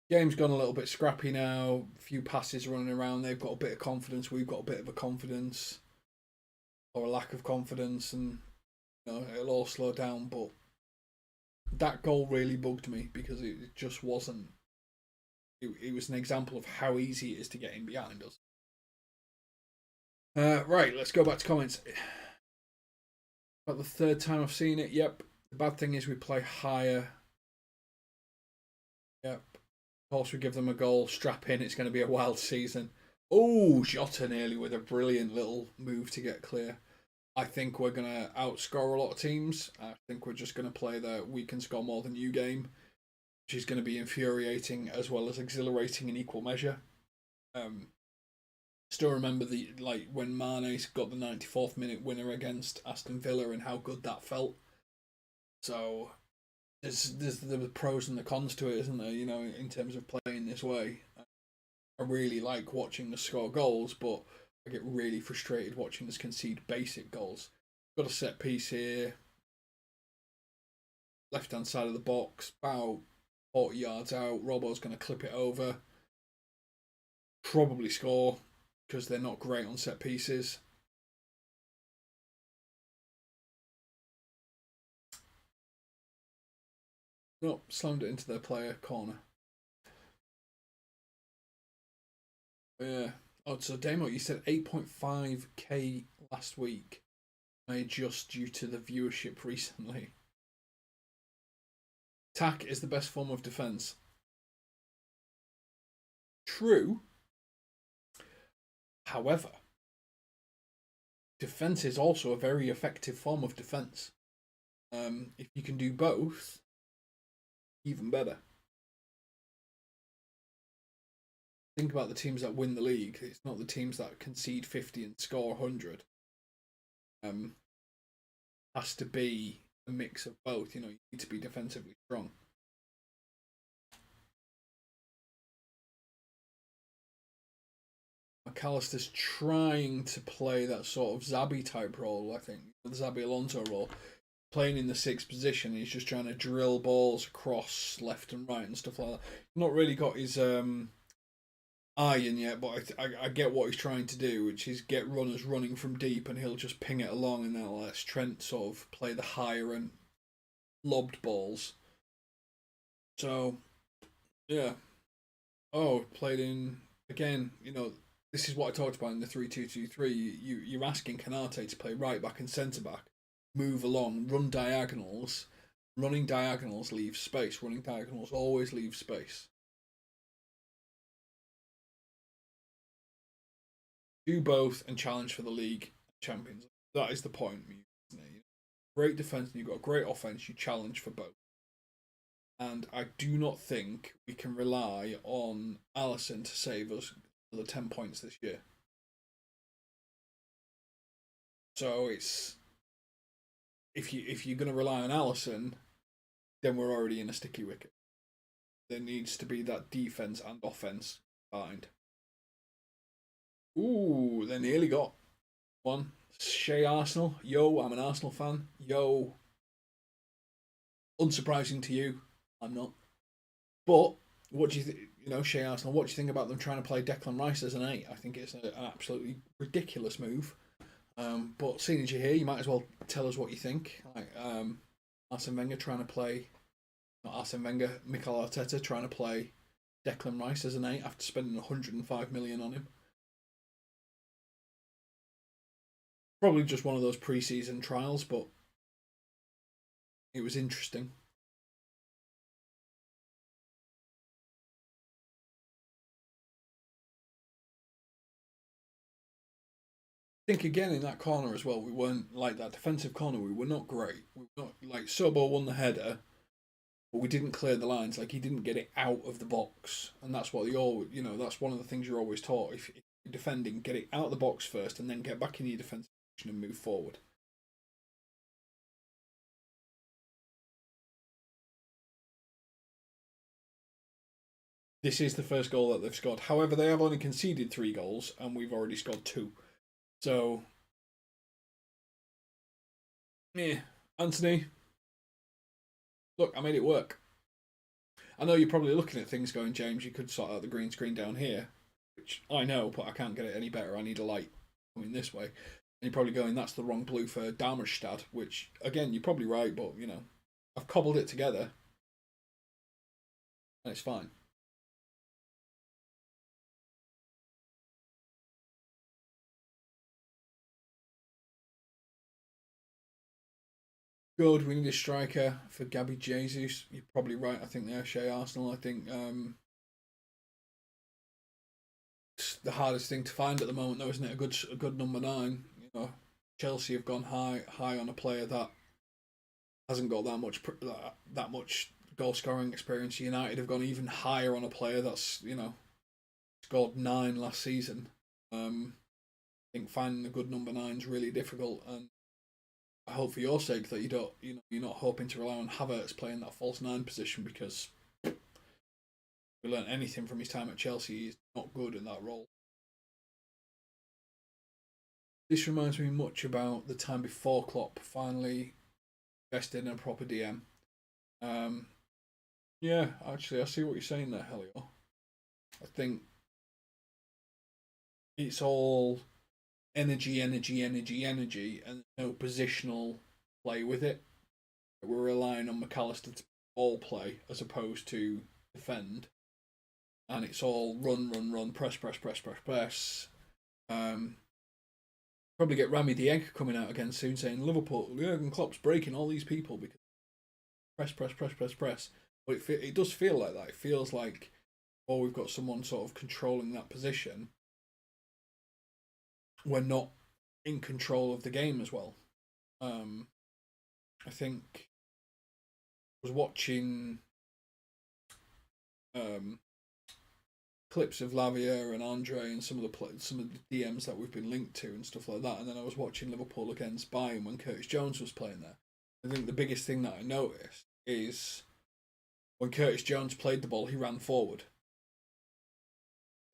Game's gone a little bit scrappy now. A few passes running around. They've got a bit of confidence. We've got a bit of a confidence, or a lack of confidence, and it'll all slow down. But that goal really bugged me because it just wasn't. It was an example of how easy it is to get in behind us. Right, let's go back to comments. About the third time I've seen it. Yep. The bad thing is we play higher. Yep. Of course, we give them a goal. Strap in. It's going to be a wild season. Oh, Jota nearly with a brilliant little move to get clear. I think we're going to outscore a lot of teams. I think we're just going to play the we can score more than you game. which is going to be infuriating as well as exhilarating in equal measure. Still remember when Mane got the 94th minute winner against Aston Villa and how good that felt. So there's the pros and the cons to it, isn't there? You know, in terms of playing this way. I really like watching us score goals, but I get really frustrated watching us concede basic goals. Got a set piece here, left hand side of the box, about 40 yards out. Robbo's going to clip it over. Probably score because they're not great on set pieces. Nope, slammed it into their player corner. Yeah. Oh, so Damo, you said 8.5k last week. May just due to the viewership recently. Attack is the best form of defense. True. However, defense is also a very effective form of defense. If you can do both, even better. Think about the teams that win the league. It's not the teams that concede 50 and score 100. Has to be a mix of both. You know, you need to be defensively strong. McAllister's trying to play that sort of Zabi type role, I think. The Zabi Alonso role. Playing in the sixth position, he's just trying to drill balls across left and right and stuff like that. Not really got his eye in yet, but I get what he's trying to do, which is get runners running from deep and he'll just ping it along and they'll let Trent sort of play the higher and lobbed balls. So, yeah. Oh, played in, again, you know, this is what I talked about in the 3-2-2-3. You're asking Kanate to play right back and centre back, move along, run diagonals. Running diagonals leaves space. Running diagonals always leave space. Do both and challenge for the league champions. That is the point. Great defense and you've got great offense. You challenge for both. And I do not think we can rely on Alisson to save us for the 10 points this year. So it's if you're going to rely on Alisson, then we're already in a sticky wicket. There needs to be that defense and offense combined. Ooh, they nearly got one. Shea Arsenal. Yo, I'm an Arsenal fan. Yo. Unsurprising to you. I'm not. But what do you think? You know, Shea Arsenal. What do you think about them trying to play Declan Rice as an 8? I think it's an absolutely ridiculous move. But seeing as you're here, you might as well tell us what you think. Like Arsene Wenger trying to play, not Arsene Wenger, Mikel Arteta trying to play Declan Rice as an 8 after spending 105 million on him. Probably just one of those pre-season trials, but it was interesting. I think again in that corner as well, we weren't like that defensive corner. We were not great. We were not like Sobo won the header, but we didn't clear the lines. Like he didn't get it out of the box, and that's what that's one of the things you're always taught. If you're defending, get it out of the box first, and then get back in your defensive position and move forward. This is the first goal that they've scored. However, they have only conceded 3 goals, and we've already scored 2. So, yeah, Anthony, look, I made it work. I know you're probably looking at things going, James, you could sort out the green screen down here, which I know, but I can't get it any better. I need a light coming this way. And you're probably going, that's the wrong blue for Darmstadt, which, again, you're probably right, but, you know, I've cobbled it together, and it's fine. Good, we need a striker for Gabby Jesus. You're probably right. I think they're Shea Arsenal. I think it's the hardest thing to find at the moment, though, isn't it? A good number 9. You know, Chelsea have gone high on a player that hasn't got that much goal scoring experience. United have gone even higher on a player that's, scored 9 last season. I think finding a good number 9 is really difficult, and I hope for your sake that you're not hoping to rely on Havertz playing that false 9 position, because if we learned anything from his time at Chelsea, he's not good in that role. This reminds me much about the time before Klopp finally invested in a proper DM. Yeah, actually, I see what you're saying there, Helio. I think it's all energy, and no positional play with it. We're relying on McAllister to ball play as opposed to defend, and it's all run, press. Probably get Rami the Egg coming out again soon saying Liverpool, Jurgen Klopp's breaking all these people because press. But it does feel like that. It feels like, we've got someone sort of controlling that position, we're not in control of the game as well. I think I was watching clips of Lavia and Andre and some of the DMs that we've been linked to and stuff like that, and then I was watching Liverpool against Bayern when Curtis Jones was playing there. I think the biggest thing that I noticed is when Curtis Jones played the ball, he ran forward.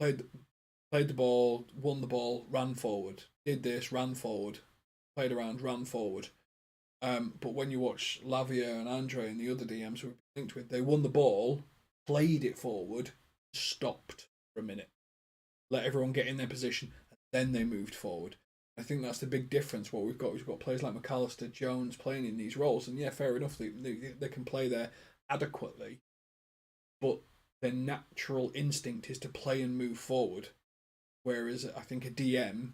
Played the ball, won the ball, ran forward. Did this, ran forward. Played around, ran forward. But when you watch Lavia and Andre and the other DMs we've been linked with, they won the ball, played it forward, stopped for a minute, let everyone get in their position, and then they moved forward. I think that's the big difference. What we've got players like McAllister, Jones playing in these roles, and yeah, fair enough, they can play there adequately, but their natural instinct is to play and move forward. Whereas I think a DM,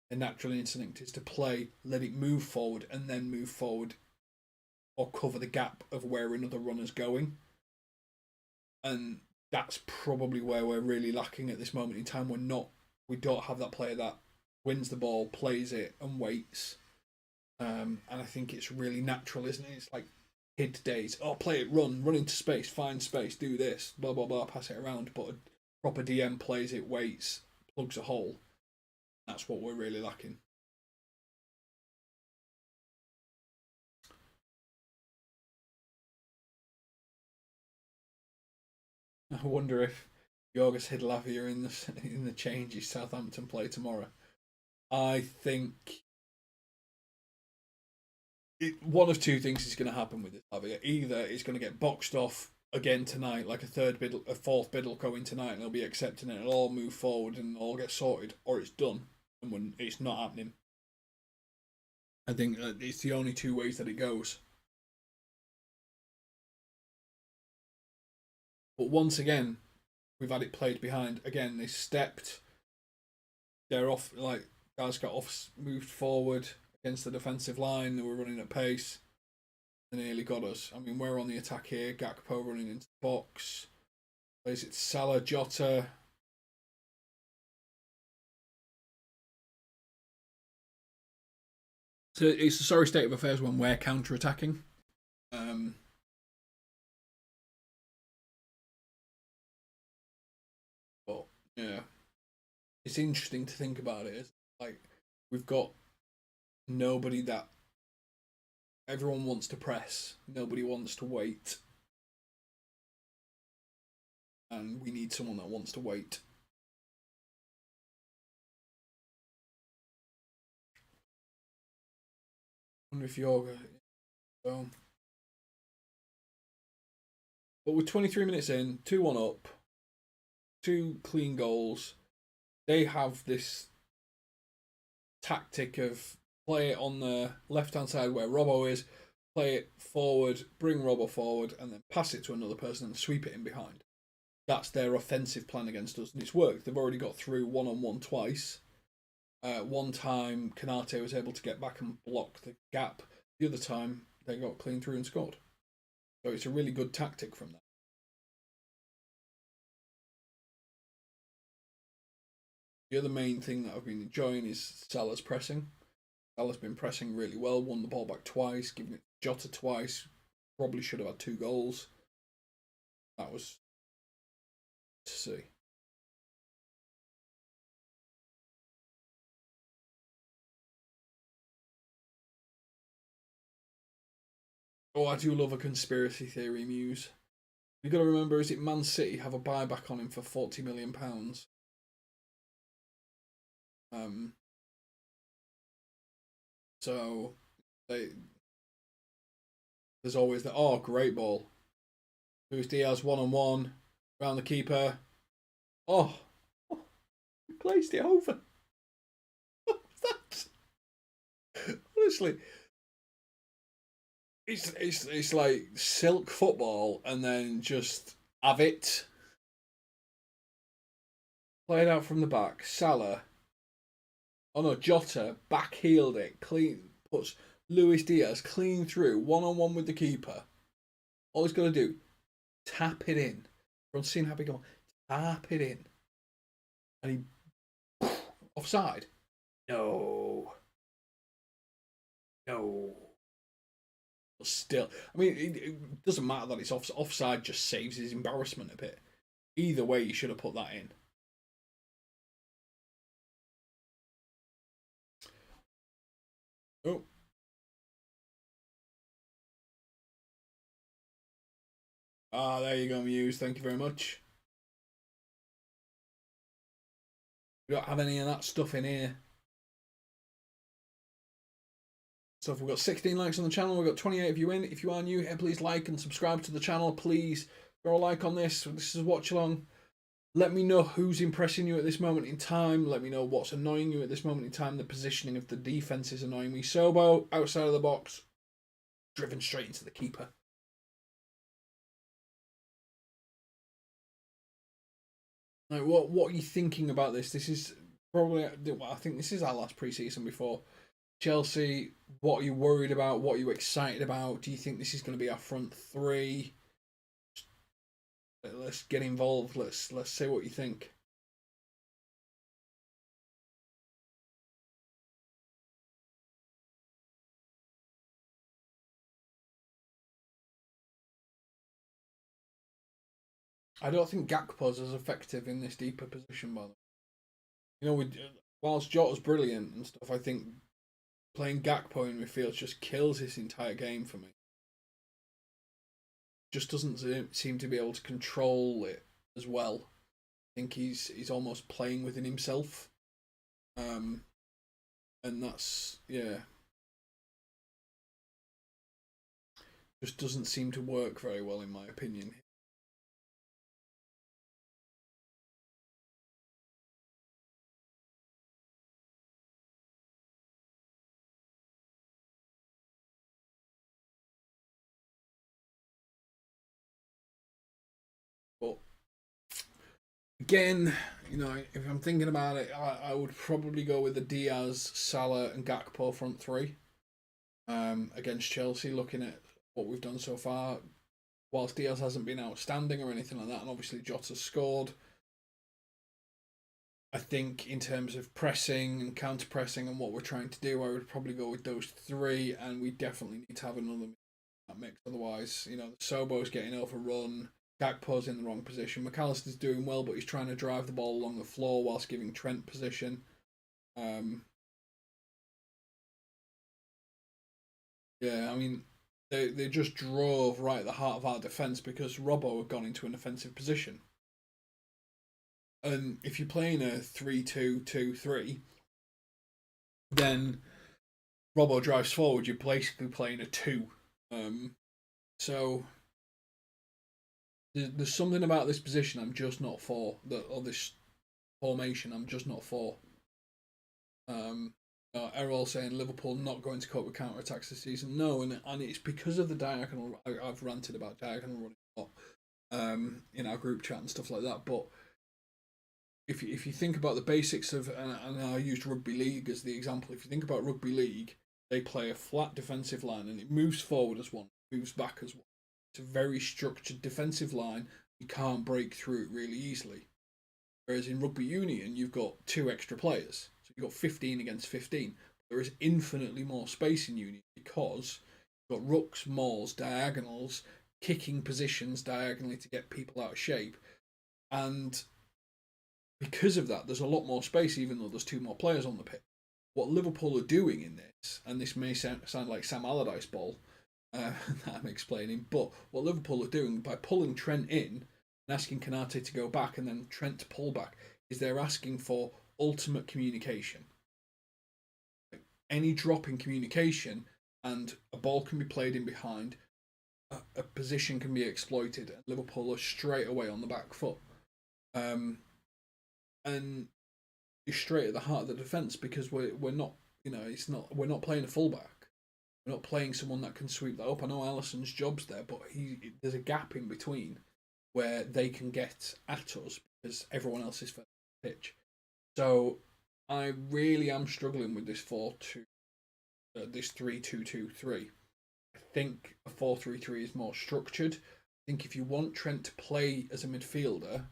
their natural instinct is to play, let it move forward, and then move forward or cover the gap of where another runner's going. And that's probably where we're really lacking at this moment in time. We don't have that player that wins the ball, plays it, and waits. And I think it's really natural, isn't it? It's like kid days. Oh, play it, run into space, find space, do this, blah, blah, blah, pass it around. But a proper DM plays it, waits, plugs a hole. That's what we're really lacking. I wonder if Yorgos hid Lavia in the changes Southampton play tomorrow. I think one of two things is going to happen with this Lavia. Either it's going to get boxed off again tonight, like a fourth bid will go in tonight, and they'll be accepting it, and it'll all move forward and all get sorted, or it's done, and when it's not happening. I think it's the only two ways that it goes. But once again, we've had it played behind. Again, they stepped. They're off, like, guys got off, moved forward against the defensive line. They were running at pace. They nearly got us. I mean, we're on the attack here. Gakpo running into the box. Plays it Salah, Jota. So it's a sorry state of affairs when we're counter-attacking. But, yeah. It's interesting to think about it. Like, we've got nobody that everyone wants to press, nobody wants to wait, and we need someone that wants to wait. I wonder if you're but we're 23 minutes in, 2-1 up, 2 clean goals. They have this tactic of play it on the left-hand side where Robbo is, play it forward, bring Robbo forward, and then pass it to another person and sweep it in behind. That's their offensive plan against us, and it's worked. They've already got through one-on-one twice. One time, Kanate was able to get back and block the gap. The other time, they got clean through and scored. So it's a really good tactic from them. The other main thing that I've been enjoying is Salah's pressing. Salah's been pressing really well, won the ball back twice, given it Jota twice. Probably should have had 2 goals. That was to see. Oh, I do love a conspiracy theory muse. You've got to remember, is it Man City have a buyback on him for £40 million? So there's always the great ball. Luis Diaz 1-on-1 around the keeper. Oh, he placed it over. That honestly, it's like silk football, and then just have it played out from the back. Salah. Oh no, Jota backheeled it, clean, puts Luis Diaz clean through, 1-on-1 with the keeper. All he's got to do, tap it in. Everyone's seen Happy go, tap it in. And he, offside. No. But still, I mean, it doesn't matter that it's offside, just saves his embarrassment a bit. Either way, you should have put that in. Oh. There you go, Muse. Thank you very much. We don't have any of that stuff in here. So if we've got 16 likes on the channel, we've got 28 of you in. If you are new here, please like and subscribe to the channel. Please throw a like on this. This is Watchalong. Let me know who's impressing you at this moment in time. Let me know what's annoying you at this moment in time. The positioning of the defence is annoying me. Sobo, outside of the box, driven straight into the keeper. Like, what are you thinking about this? This is probably, I think this is our last pre-season before Chelsea. What are you worried about? What are you excited about? Do you think this is going to be our front three? Let's get involved. Let's say what you think. I don't think Gakpo's as effective in this deeper position, by the way. You know, whilst Jota's brilliant and stuff, I think playing Gakpo in midfield just kills this entire game for me. Just doesn't seem to be able to control it as well. I think he's almost playing within himself, and that's just doesn't seem to work very well in my opinion. But again, you know, if I'm thinking about it, I would probably go with the Diaz, Salah, and Gakpo front three against Chelsea. Looking at what we've done so far, whilst Diaz hasn't been outstanding or anything like that, and obviously Jota scored, I think in terms of pressing and counter pressing and what we're trying to do, I would probably go with those three, and we definitely need to have another mix. Otherwise, you know, Sobo's getting overrun. Gakpo's in the wrong position. McAllister's doing well, but he's trying to drive the ball along the floor whilst giving Trent position. Yeah, I mean, they just drove right at the heart of our defence because Robbo had gone into an offensive position. And if you're playing a 3-2-2-3, then Robbo drives forward, you're basically playing a 2. So there's something about this position I'm just not for, or this formation I'm just not for. Errol saying Liverpool not going to cope with counter attacks this season. No, and it's because of the diagonal. I've ranted about diagonal running a lot in our group chat and stuff like that. But if you think about the basics of, and I used rugby league as the example. If you think about rugby league, they play a flat defensive line and it moves forward as one, moves back as one. It's a very structured defensive line. You can't break through it really easily. Whereas in rugby union, you've got 2 extra players. So you've got 15 against 15. There is infinitely more space in union because you've got rucks, mauls, diagonals, kicking positions diagonally to get people out of shape. And because of that, there's a lot more space, even though there's 2 more players on the pitch. What Liverpool are doing in this, and this may sound like Sam Allardyce ball that I'm explaining, but what Liverpool are doing by pulling Trent in and asking Konate to go back and then Trent to pull back is they're asking for ultimate communication. Any drop in communication and a ball can be played in behind, a position can be exploited, and Liverpool are straight away on the back foot. And you're straight at the heart of the defence because we're not, we're not playing a fullback. We're not playing someone that can sweep that up. I know Alisson's job's there, but there's a gap in between where they can get at us because everyone else is further on the pitch. So I really am struggling with this 3-2-2-3. I think a 4-3-3 is more structured. I think if you want Trent to play as a midfielder,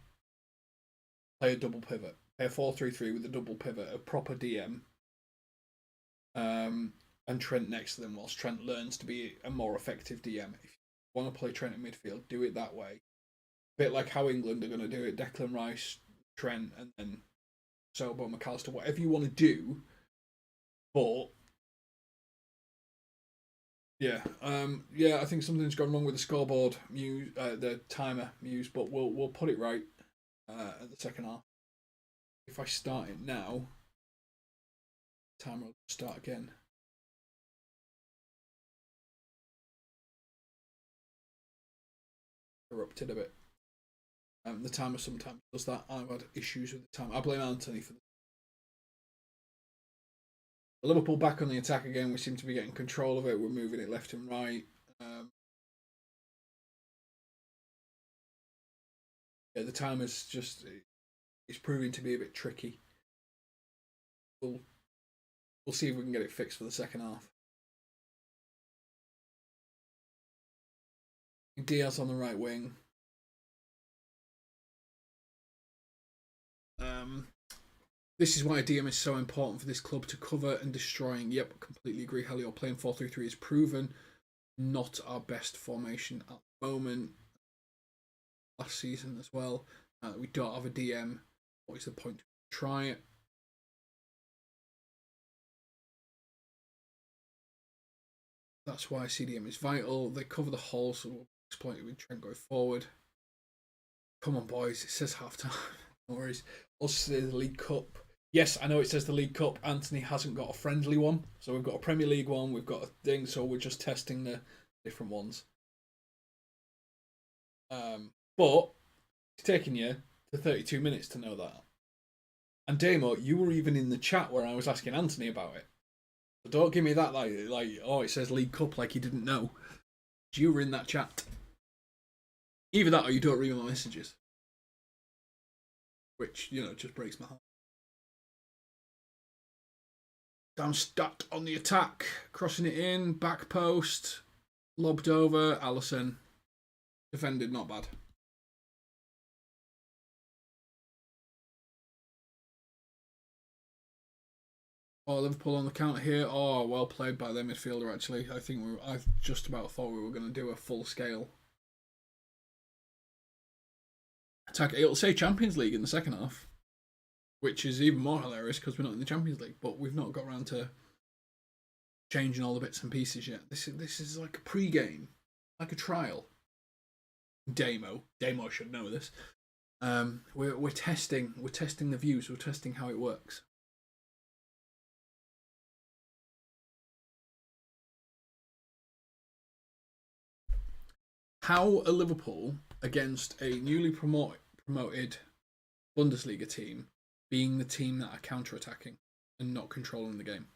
play a double pivot. Play a 4-3-3 with a double pivot, a proper DM, and Trent next to them whilst Trent learns to be a more effective DM. If you want to play Trent in midfield, do it that way. A bit like how England are going to do it. Declan Rice, Trent, and then Sobo, McAllister, whatever you want to do. But yeah, I think something's gone wrong with the scoreboard, the timer, but we'll put it right at the second half. If I start it now, the timer will start again. Erupted a bit. The timer sometimes does that. I've had issues with the timer. I blame Anthony for this. Liverpool back on the attack again. We seem to be getting control of it. We're moving it left and right. The timer's just it's proving to be a bit tricky. We'll see if we can get it fixed for the second half. Diaz on the right wing. This is why DM is so important for this club to cover and destroying. Yep, completely agree, Helio. Playing 4-3-3 is proven. Not our best formation at the moment. Last season as well. We don't have a DM. What is the point to try it? That's why CDM is vital. They cover the hole, so we'll exploit it with Trent going forward. Come on, boys. It says half-time. No worries. Also, the League Cup. Yes, I know it says the League Cup. Anthony hasn't got a friendly one. So we've got a Premier League one. We've got a thing. So we're just testing the different ones. But it's taken you to 32 minutes to know that. And Damo, you were even in the chat where I was asking Anthony about it. So don't give me that like oh, it says League Cup like you didn't know. You were in that chat. Either that or you don't read my messages. Which, just breaks my heart. Darmstadt on the attack. Crossing it in. Back post. Lobbed over. Alisson. Defended not bad. Oh, Liverpool on the counter here. Oh, well played by their midfielder, actually. I just about thought we were going to do a full scale attack. It'll say Champions League in the second half, which is even more hilarious because we're not in the Champions League, but we've not got around to changing all the bits and pieces yet. This is like a pre-game, like a trial. Damo should know this. We're testing the views. We're testing how it works. How are Liverpool against a newly promoted Bundesliga team being the team that are counter-attacking and not controlling the game?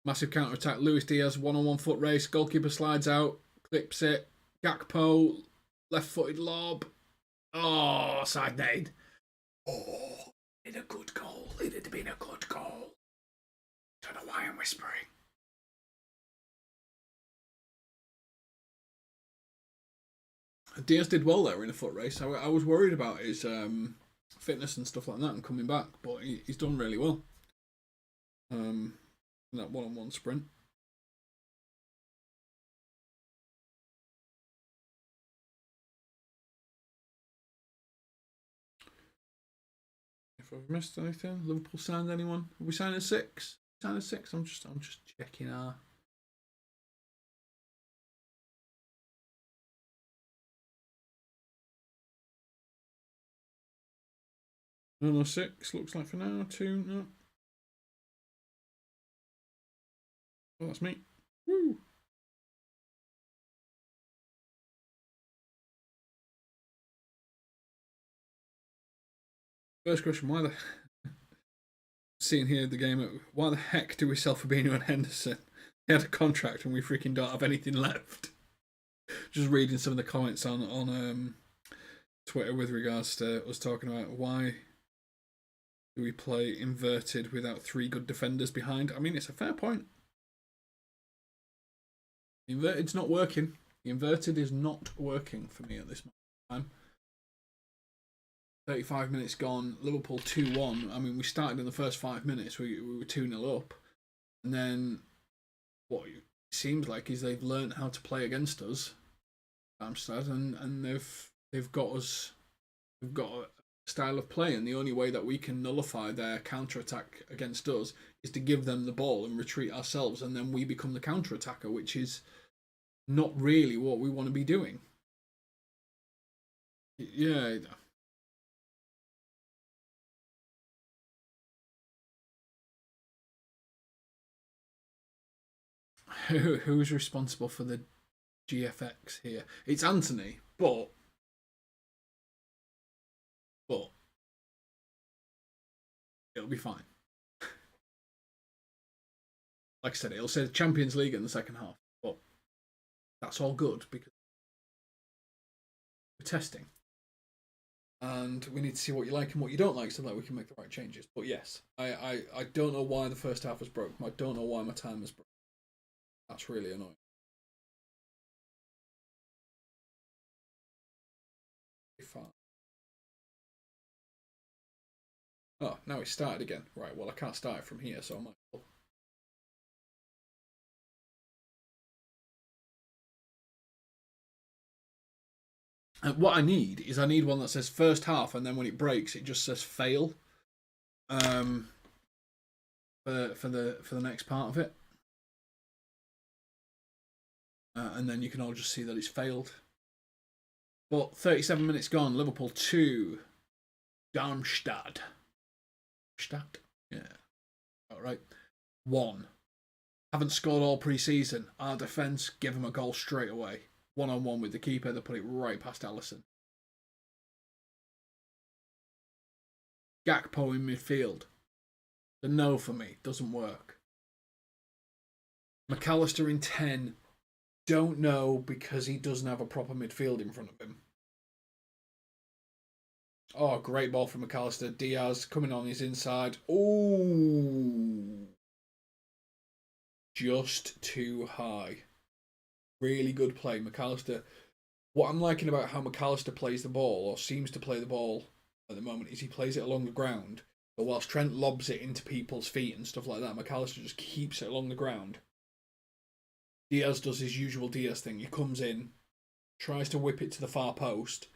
Massive counter-attack. Luis Diaz, one-on-one foot race. Goalkeeper slides out, clips it. Gakpo, left-footed lob. Oh, side nade. Oh, in a good goal. It had been a good goal. Don't know why I'm whispering. Diaz did well there in a foot race. I was worried about his fitness and stuff like that and coming back, but he's done really well. In that one-on-one sprint. Have we missed anything? Liverpool signed anyone? Have we signed a 6? Signed a 6? I'm just checking our. No, 6 looks like for now. 2, no. Oh, that's me. Woo! First question, why the seeing here the game, why the heck do we sell Fabinho and Henderson? He had a contract and we freaking don't have anything left. Just reading some of the comments on Twitter with regards to us talking about why do we play inverted without 3 good defenders behind. I mean, it's a fair point. The inverted's not working. The inverted is not working for me at this time. 35 minutes gone, Liverpool 2-1. I mean, we started in the first 5 minutes, we were 2-0 up. And then what it seems like is they've learned how to play against us, Darmstadt, and they've got us, we've got a style of play, and the only way that we can nullify their counter-attack against us is to give them the ball and retreat ourselves, and then we become the counter-attacker, which is not really what we want to be doing. Yeah. Who's responsible for the GFX here? It's Anthony, but it'll be fine. Like I said, it'll say the Champions League in the second half, but that's all good because we're testing. And we need to see what you like and what you don't like so that we can make the right changes. But yes, I don't know why the first half was broken. I don't know why my time was broken. That's really annoying. Oh, now it started again. Right, well, I can't start it from here, so I might as well. What I need is one that says first half, and then when it breaks, it just says fail. For the next part of it. And then you can all just see that it's failed. But 37 minutes gone, Liverpool 2, Darmstadt. Stadt? Yeah. Alright. 1. Haven't scored all pre-season. Our defence, give them a goal straight away. 1-on-1 with the keeper, they put it right past Alisson. Gakpo in midfield. The no for me, doesn't work. McAllister in 10. Don't know because he doesn't have a proper midfield in front of him. Oh, great ball from McAllister. Diaz coming on his inside. Oh, just too high. Really good play, McAllister. What I'm liking about how McAllister plays the ball, or seems to play the ball at the moment, is he plays it along the ground. But whilst Trent lobs it into people's feet and stuff like that, McAllister just keeps it along the ground. Diaz does his usual Diaz thing. He comes in, tries to whip it to the far post.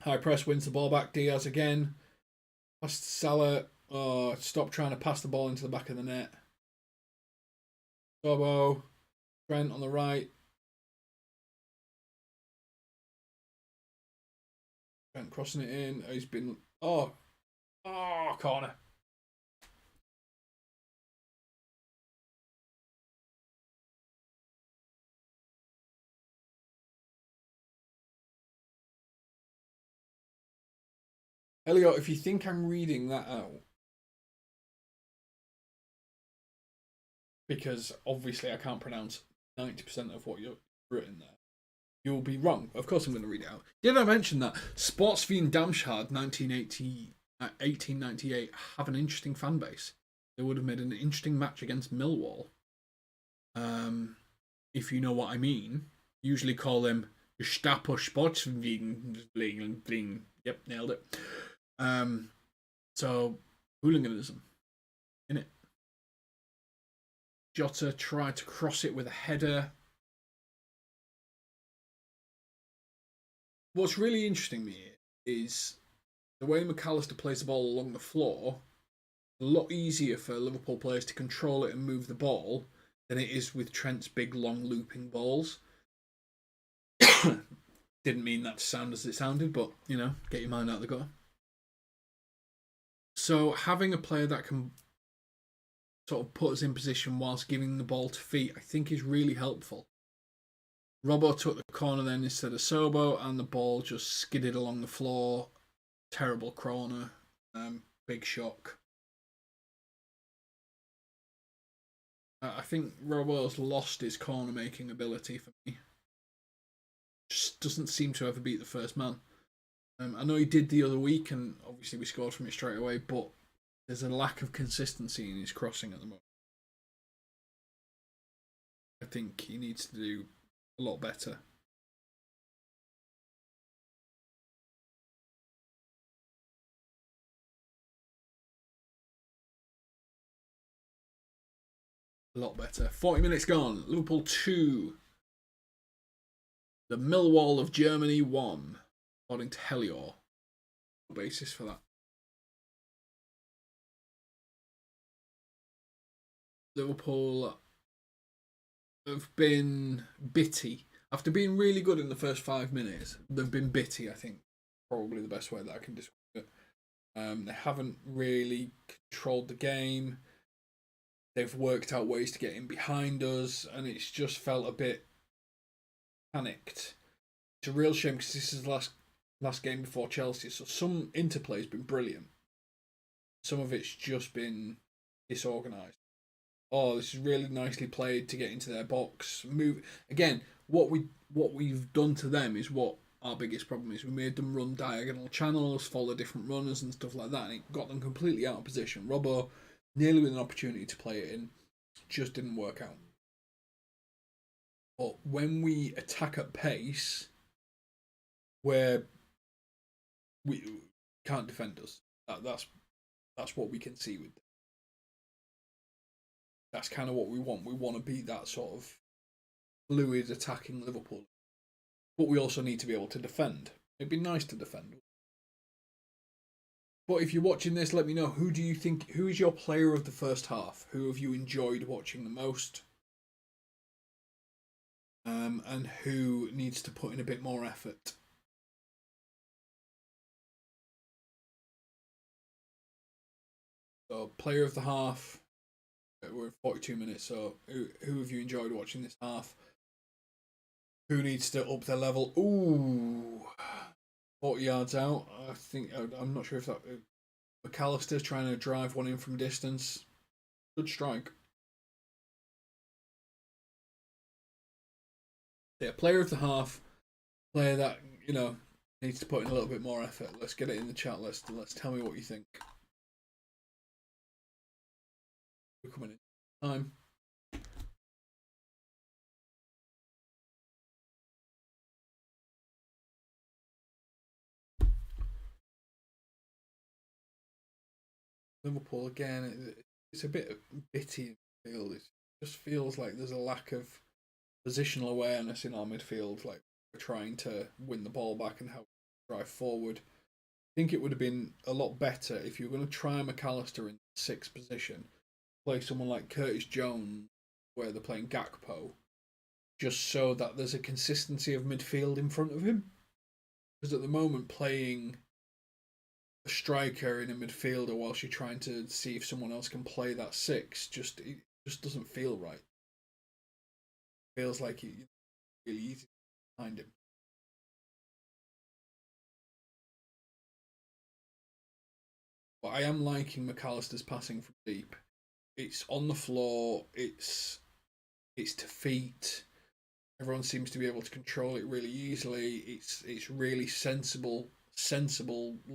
High press wins the ball back. Diaz again. Past Salah. Oh, stop trying to pass the ball into the back of the net. Bobo. Trent on the right. Trent crossing it in. He's been... Oh, corner. Elliot, if you think I'm reading that out, because obviously I can't pronounce 90% of what you've written there, you'll be wrong. Of course I'm going to read it out. Did I mention that Sportsverein Darmstadt 1898 have an interesting fan base? They would have made an interesting match against Millwall. If you know what I mean. Usually call them Gestapo Sportsverein. Yep, nailed it. So, hooliganism. In it. Jota tried to cross it with a header. What's really interesting is the way McAllister plays the ball along the floor. A lot easier for Liverpool players to control it and move the ball than it is with Trent's big, long, looping balls. Didn't mean that to sound as it sounded, but, get your mind out the gutter. So having a player that can sort of put us in position whilst giving the ball to feet, I think is really helpful. Robbo took the corner then instead of Sobo, and the ball just skidded along the floor. Terrible corner. Big shock. I think Robbo's lost his corner making ability for me. Just doesn't seem to ever beat the first man. I know he did the other week, and obviously we scored from it straight away, but there's a lack of consistency in his crossing at the moment. I think he needs to do a lot better. A lot better. 40 minutes gone. Liverpool 2. The Millwall of Germany 1. According to Helior. No basis for that. Liverpool have been bitty. After being really good in the first 5 minutes, they've been bitty, I think. Probably the best way that I can describe it. They haven't really controlled the game. They've worked out ways to get in behind us, and it's just felt a bit panicked. It's a real shame because this is the last game before Chelsea, so some interplay has been brilliant. Some of it's just been disorganised. Oh, this is really nicely played to get into their box. Move again. What we've done to them is what our biggest problem is. We made them run diagonal channels, follow different runners and stuff like that, and it got them completely out of position. Robbo nearly with an opportunity to play it in, just didn't work out. But when we attack at pace, where we can't defend us, that's what we can see with them. That's kind of what we want. We want to be that sort of fluid attacking Liverpool. But we also need to be able to defend. It'd be nice to defend. But if you're watching this, let me know, who is your player of the first half? Who have you enjoyed watching the most? And who needs to put in a bit more effort? So, player of the half. We're 42 minutes, so who have you enjoyed watching this half? Who needs to up their level? Ooh, 40 yards out. I think I'm not sure if that McAllister's trying to drive one in from distance. Good strike. Yeah, player of the half. Player that needs to put in a little bit more effort. Let's get it in the chat. Let's tell me what you think. We're coming in time. Liverpool again. It's a bit bitty in the field. It just feels like there's a lack of positional awareness in our midfield. Like we're trying to win the ball back and help drive forward. I think it would have been a lot better if you were going to try McAllister in 6th position, play someone like Curtis Jones, where they're playing Gakpo, just so that there's a consistency of midfield in front of him. Because at the moment, playing a striker in a midfielder whilst you're trying to see if someone else can play that 6, it just doesn't feel right. It feels like it's really easy to find him. But I am liking McAllister's passing from deep. It's on the floor. It's to feet. Everyone seems to be able to control it really easily. It's really sensible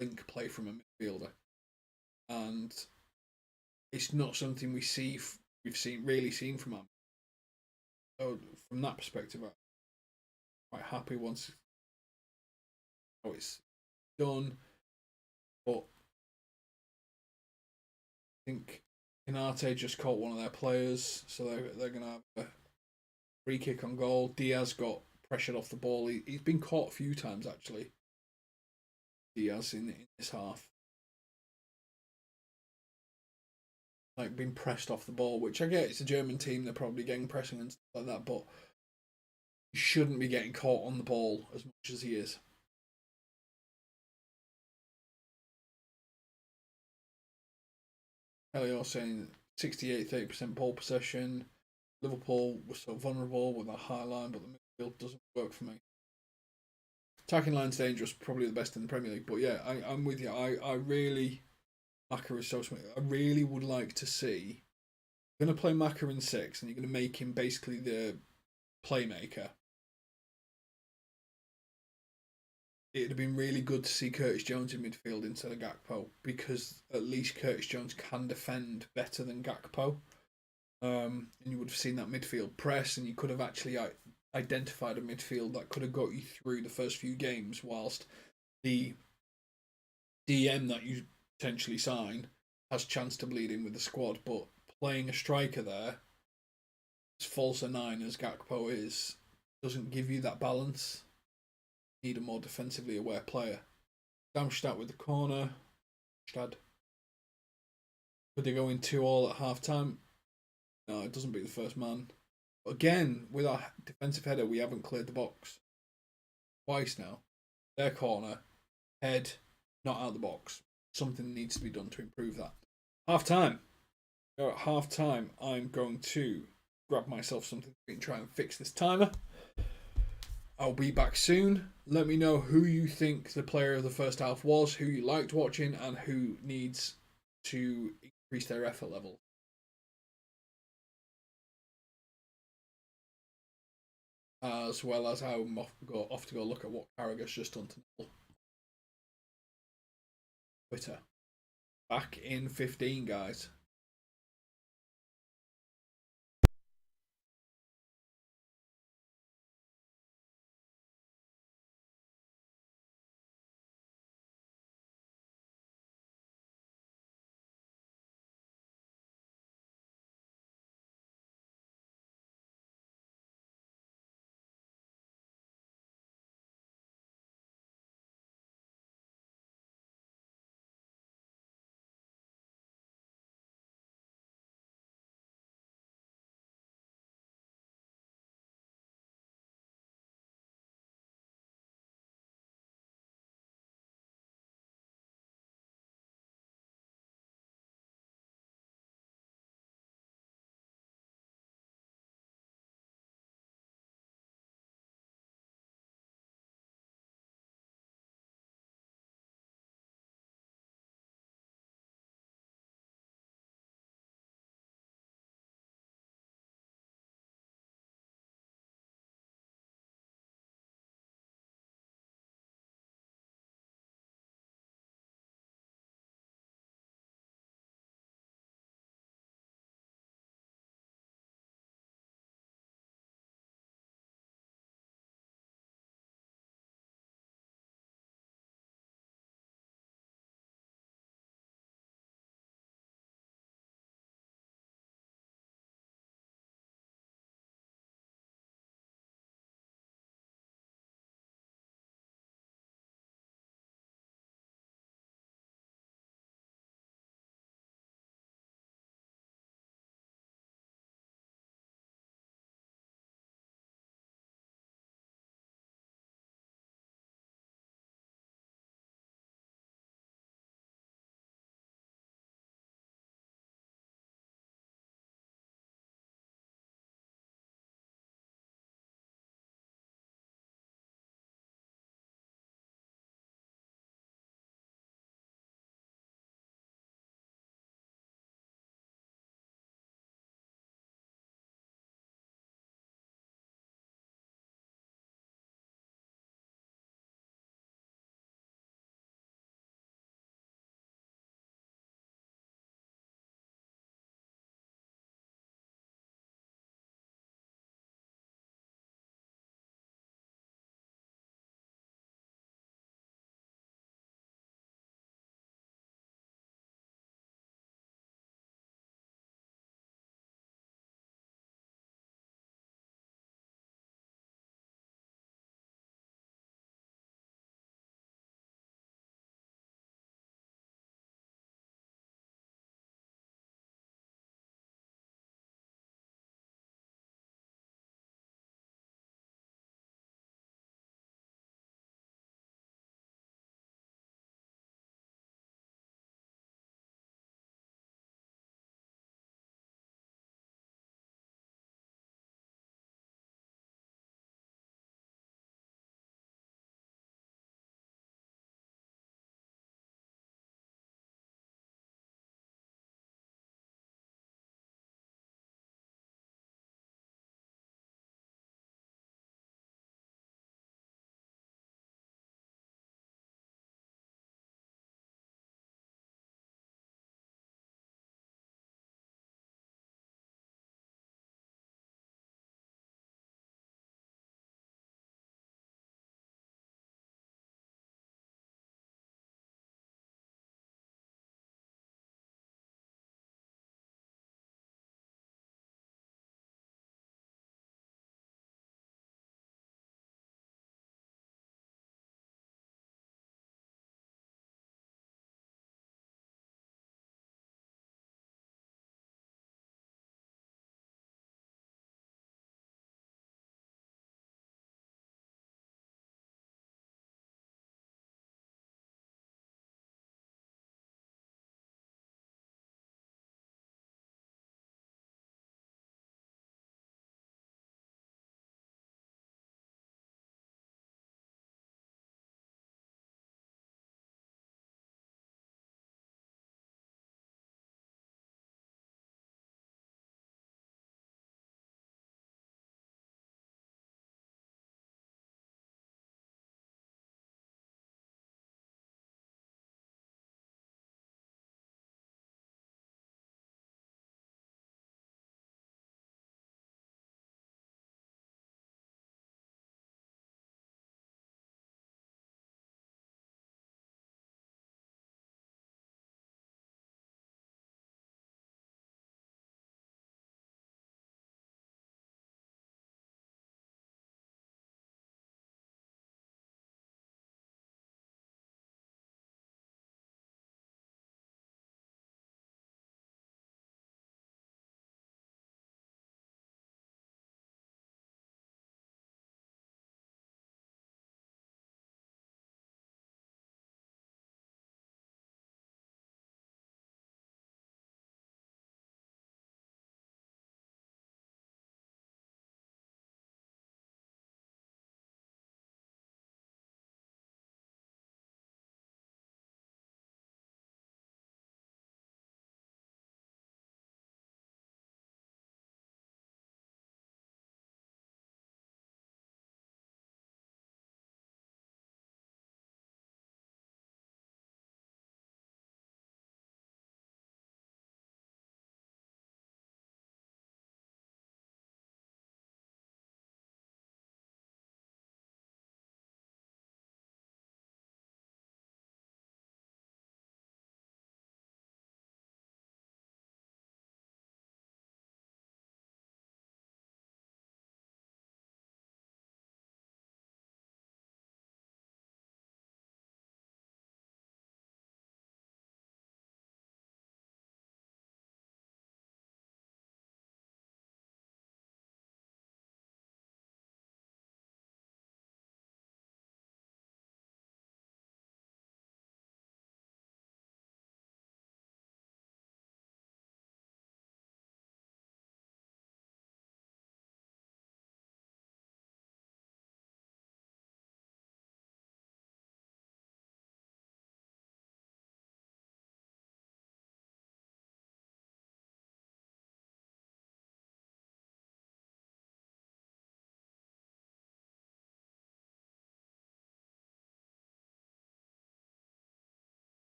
link play from a midfielder, and it's not something we've really seen from him. So from that perspective, I'm quite happy once it's done. But I think Inate just caught one of their players, so they're going to have a free kick on goal. Diaz got pressured off the ball. He's been caught a few times actually. he has in this half. Like being pressed off the ball, which I get it's a German team, they're probably getting pressing and stuff like that, but he shouldn't be getting caught on the ball as much as he is. Elliot saying 68, 30% ball possession. Liverpool was so vulnerable with a high line, but the midfield doesn't work for me. Attacking line's dangerous, probably the best in the Premier League. But yeah, I'm with you. I really, Maka is so smart. I really would like to see. You're going to play Maka in 6, and you're going to make him basically the playmaker. It'd have been really good to see Curtis Jones in midfield instead of Gakpo, because at least Curtis Jones can defend better than Gakpo. And you would have seen that midfield press, and you could have actually identified a midfield that could have got you through the first few games, whilst the DM that you potentially sign has chance to bleed in with the squad. But playing a striker there, as false a 9 as Gakpo is, doesn't give you that balance. You need a more defensively aware player. Darmstadt with the corner. Could they go in 2-2 at half time? No, it doesn't beat the first man. But again, with our defensive header, we haven't cleared the box twice now. Their corner, head, not out the box. Something needs to be done to improve that. Half time. At half time, I'm going to grab myself something to eat and try and fix this timer. I'll be back soon. Let me know who you think the player of the first half was, who you liked watching, and who needs to increase their effort level. As well as I'm off to go look at what Carragher's just done to Twitter. Back in 15, guys.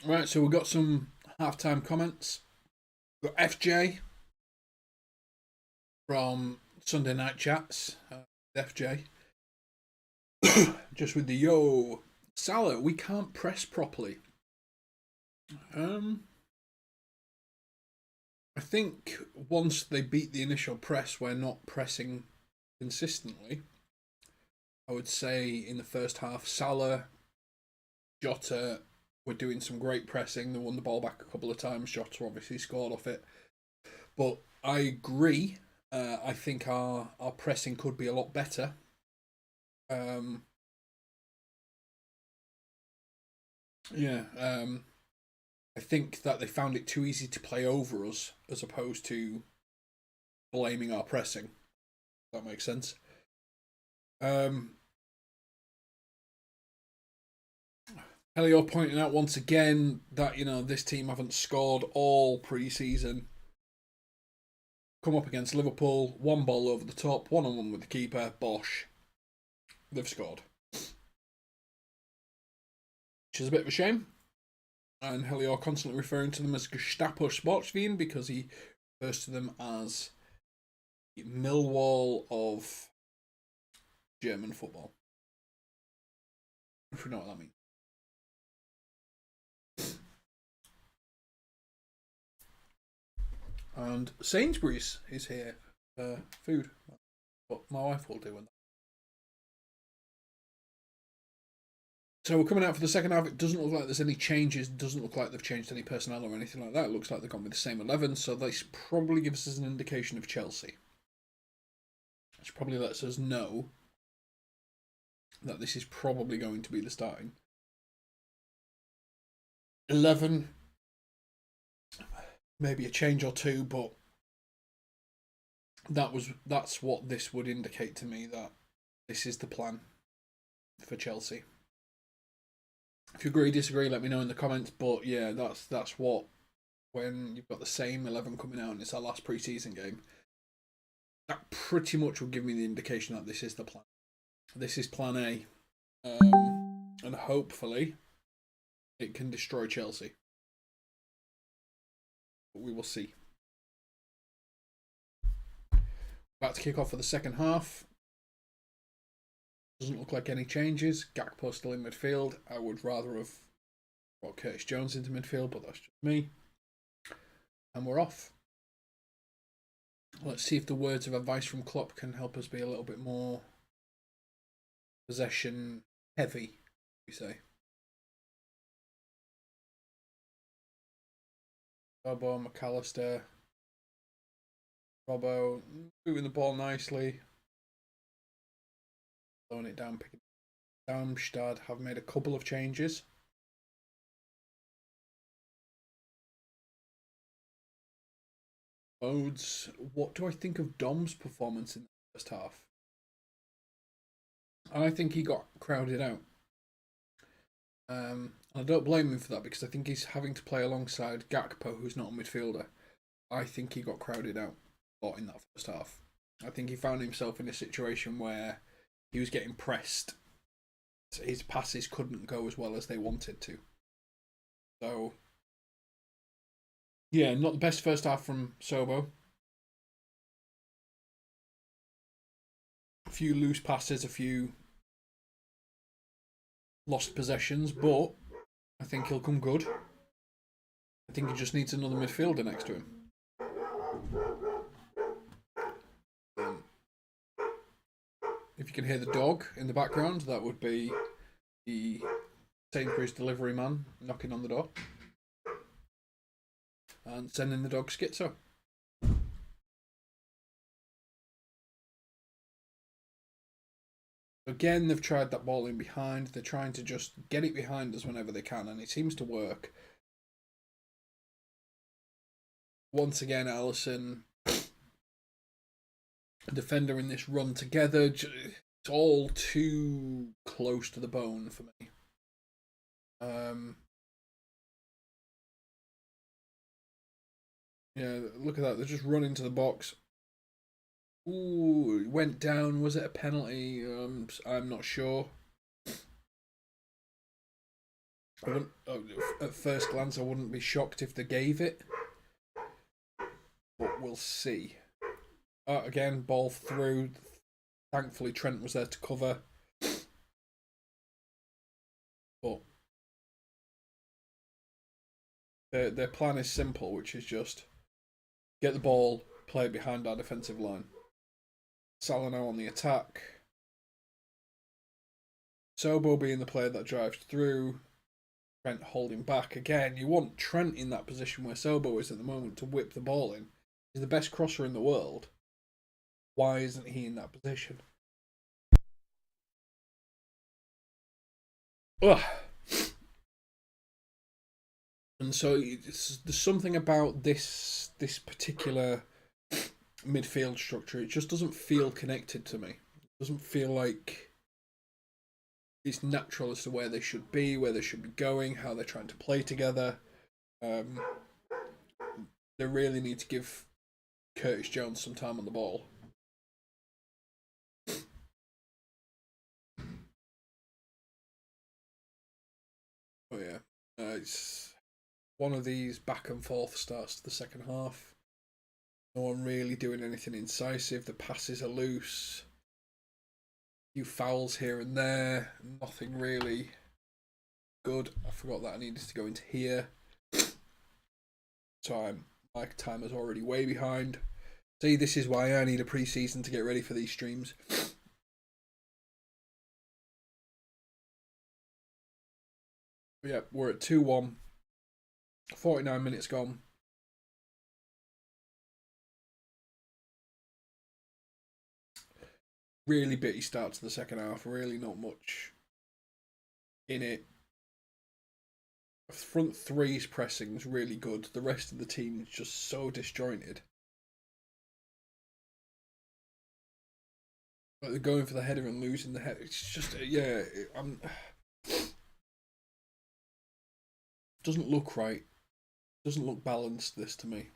Right, so we've got some halftime comments. We've got FJ from Sunday Night Chats. FJ. Just with the yo. Salah, we can't press properly. I think once they beat the initial press, we're not pressing consistently. I would say in the first half, Salah, Jota were doing some great pressing. They won the ball back a couple of times. Jota obviously scored off it. But I agree. I think our pressing could be a lot better. Yeah. I think that they found it too easy to play over us as opposed to blaming our pressing. If that makes sense. Helio pointing out once again that this team haven't scored all pre-season. Come up against Liverpool, one ball over the top, one-on-one with the keeper, bosh. They've scored. Which is a bit of a shame. And Helio constantly referring to them as Gestapo Sportsverein because he refers to them as the Millwall of German football. If you know what that means. And Sainsbury's is here for food. But my wife will do that. So we're coming out for the second half. It doesn't look like there's any changes. It doesn't look like they've changed any personnel or anything like that. It looks like they've gone with the same 11. So this probably gives us an indication of Chelsea. Which probably lets us know that this is probably going to be the starting 11. Maybe a change or two, but that's what this would indicate to me, that this is the plan for Chelsea. If you agree, disagree, let me know in the comments. But yeah, that's what, when you've got the same 11 coming out and it's our last pre-season game, that pretty much will give me the indication that this is the plan. This is plan A. And hopefully it can destroy Chelsea. But we will see. About to kick off for the second half. Doesn't look like any changes. Gakpo still in midfield. I would rather have brought Curtis Jones into midfield, but that's just me. And we're off. Let's see if the words of advice from Klopp can help us be a little bit more possession heavy, we say. Robbo, McAllister. Robbo moving the ball nicely. Throwing it down, picking it. Darmstadt have made a couple of changes. Modes. What do I think of Dom's performance in the first half? I think he got crowded out. I don't blame him for that because I think he's having to play alongside Gakpo, who's not a midfielder. I think he got crowded out a lot in that first half. I think he found himself in a situation where he was getting pressed. His passes couldn't go as well as they wanted to. So, yeah, not the best first half from Sobo. A few loose passes, a few lost possessions, but I think he'll come good. I think he just needs another midfielder next to him. If you can hear the dog in the background, that would be the Sainsbury's delivery man knocking on the door and sending the dog schizo. Again, they've tried that ball in behind. They're trying to just get it behind us whenever they can, and it seems to work. Once again, Alisson, defender in this run together. It's all too close to the bone for me. Yeah, look at that. They're just running to the box. Ooh, it went down. Was it a penalty? I'm not sure. I wouldn't, at first glance, I wouldn't be shocked if they gave it, but we'll see. Again, ball through. Thankfully, Trent was there to cover. But their plan is simple, which is just get the ball, play it behind our defensive line. Salah now on the attack. Sobo being the player that drives through. Trent holding back again. You want Trent in that position where Sobo is at the moment to whip the ball in. He's the best crosser in the world. Why isn't he in that position? Ugh. And so there's something about this particular midfield structure. It just doesn't feel connected to me. It doesn't feel like it's natural as to where they should be, where they should be going, how they're trying to play together. They really need to give Curtis Jones some time on the ball. Oh yeah, it's one of these back and forth starts to the second half. No one really doing anything incisive. The passes are loose. A few fouls here and there. Nothing really good. I forgot that I needed to go into here. So my timer's already way behind. See, this is why I need a pre-season to get ready for these streams. But yeah, we're at 2-1. 49 minutes gone. Really bitty start to the second half. Really not much in it. Front three's pressing is really good. The rest of the team is just so disjointed. Like they're going for the header and losing the header. It's just, yeah, doesn't look right. Doesn't look balanced, this to me.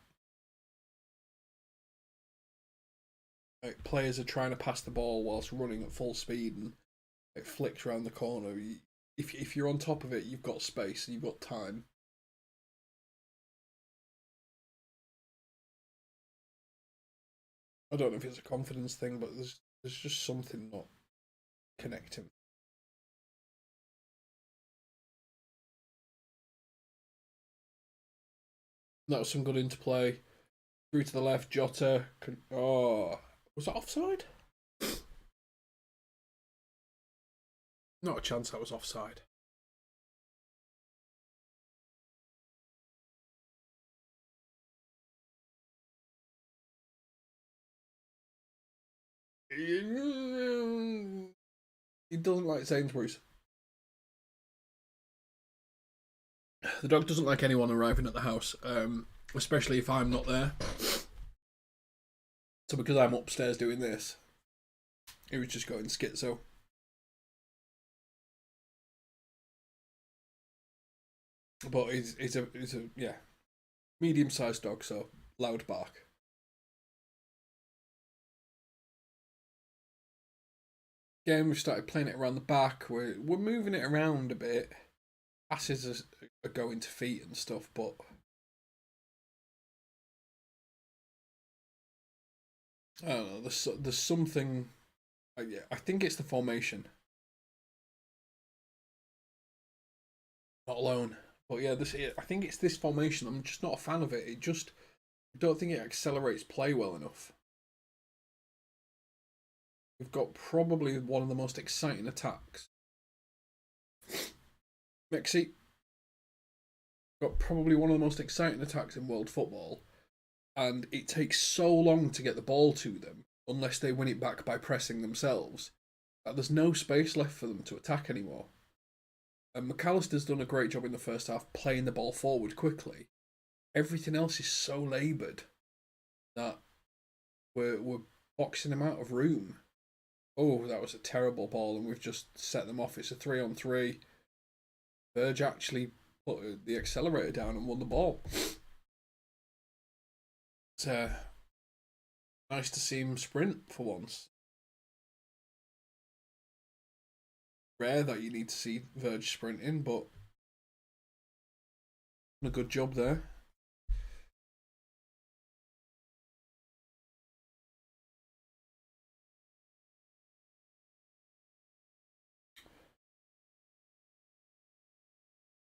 Like, players are trying to pass the ball whilst running at full speed and it flicks around the corner. If you're on top of it, you've got space and you've got time. I don't know if it's a confidence thing, but there's just something not connecting. That was some good interplay. Through to the left, Jota. Oh, was that offside? Not a chance that was offside. He doesn't like Sainsbury's. The dog doesn't like anyone arriving at the house, especially if I'm not there. So because I'm upstairs doing this, he was just going schizo. But he's a yeah, medium-sized dog, so loud bark. Again, we've started playing it around the back. We're moving it around a bit. Passes are going to feet and stuff, but I don't know. There's something. Yeah, I think it's the formation. Not alone, but yeah, I think it's this formation. I'm just not a fan of it. I don't think it accelerates play well enough. We've got probably one of the most exciting attacks. Mexi got probably one of the most exciting attacks in world football, and it takes so long to get the ball to them unless they win it back by pressing themselves. There's no space left for them to attack anymore. And McAllister's done a great job in the first half playing the ball forward quickly. Everything else is so laboured that we're boxing them out of room. Oh, that was a terrible ball, and we've just set them off. It's a 3-on-3. Verge actually put the accelerator down and won the ball. It's nice to see him sprint for once. Rare that you need to see Verge sprinting, but A good job there.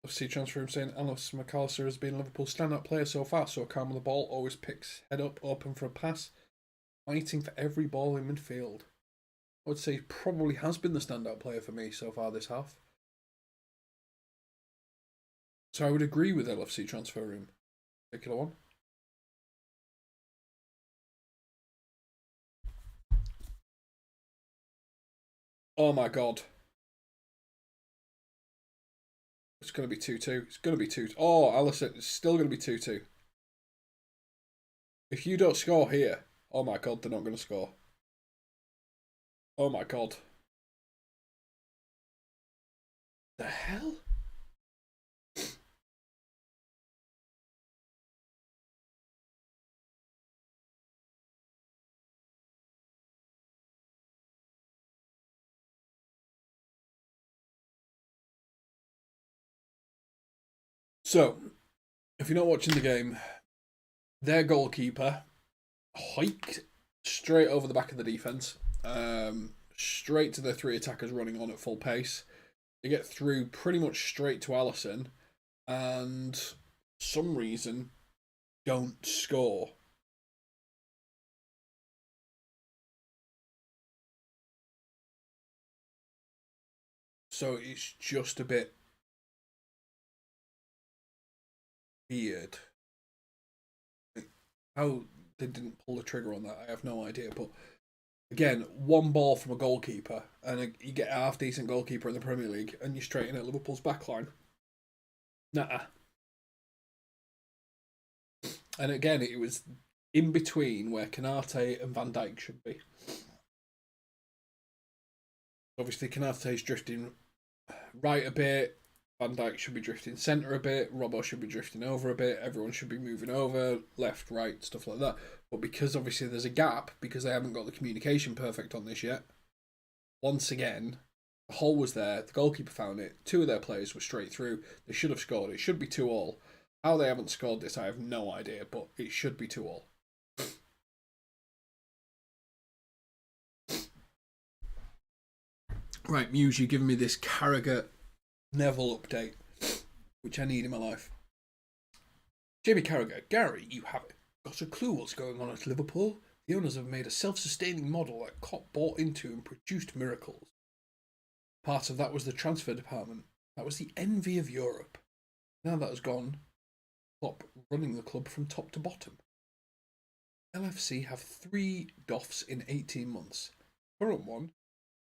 FC transfer room saying Alice McAllister has been Liverpool's standout player so far. So calm on the ball, always picks head up, open for a pass, fighting for every ball in midfield. I would say he probably has been the standout player for me so far this half. So I would agree with LFC transfer room. Particular one. Oh my god. It's going to be 2-2. It's going to be 2-2. Oh, Allison, it's still going to be 2-2. If you don't score here, oh my god, they're not going to score. Oh my god. The hell? So, if you're not watching the game, their goalkeeper hiked straight over the back of the defence, straight to their three attackers running on at full pace. They get through pretty much straight to Allison, and for some reason don't score. So it's just a bit weird. How they didn't pull the trigger on that, I have no idea. But again, one ball from a goalkeeper, and you get a half decent goalkeeper in the Premier League, and you're straight in at Liverpool's backline. Nah. And again, it was in between where Canate and Van Dijk should be. Obviously, Canate's drifting right a bit. Van Dijk should be drifting centre a bit. Robbo should be drifting over a bit. Everyone should be moving over, left, right, stuff like that. But because obviously there's a gap, because they haven't got the communication perfect on this yet, once again, the hole was there. The goalkeeper found it. Two of their players were straight through. They should have scored. It should be 2-2. How they haven't scored this, I have no idea, but it should be 2-2. Right, Muse, you've given me this Carragher Neville update, which I need in my life. Jamie Carragher, Gary, you haven't got a clue what's going on at Liverpool? The owners have made a self-sustaining model that Klopp bought into and produced miracles. Part of that was the transfer department. That was the envy of Europe. Now that has gone, Klopp running the club from top to bottom. LFC have 3 doffs in 18 months. Current one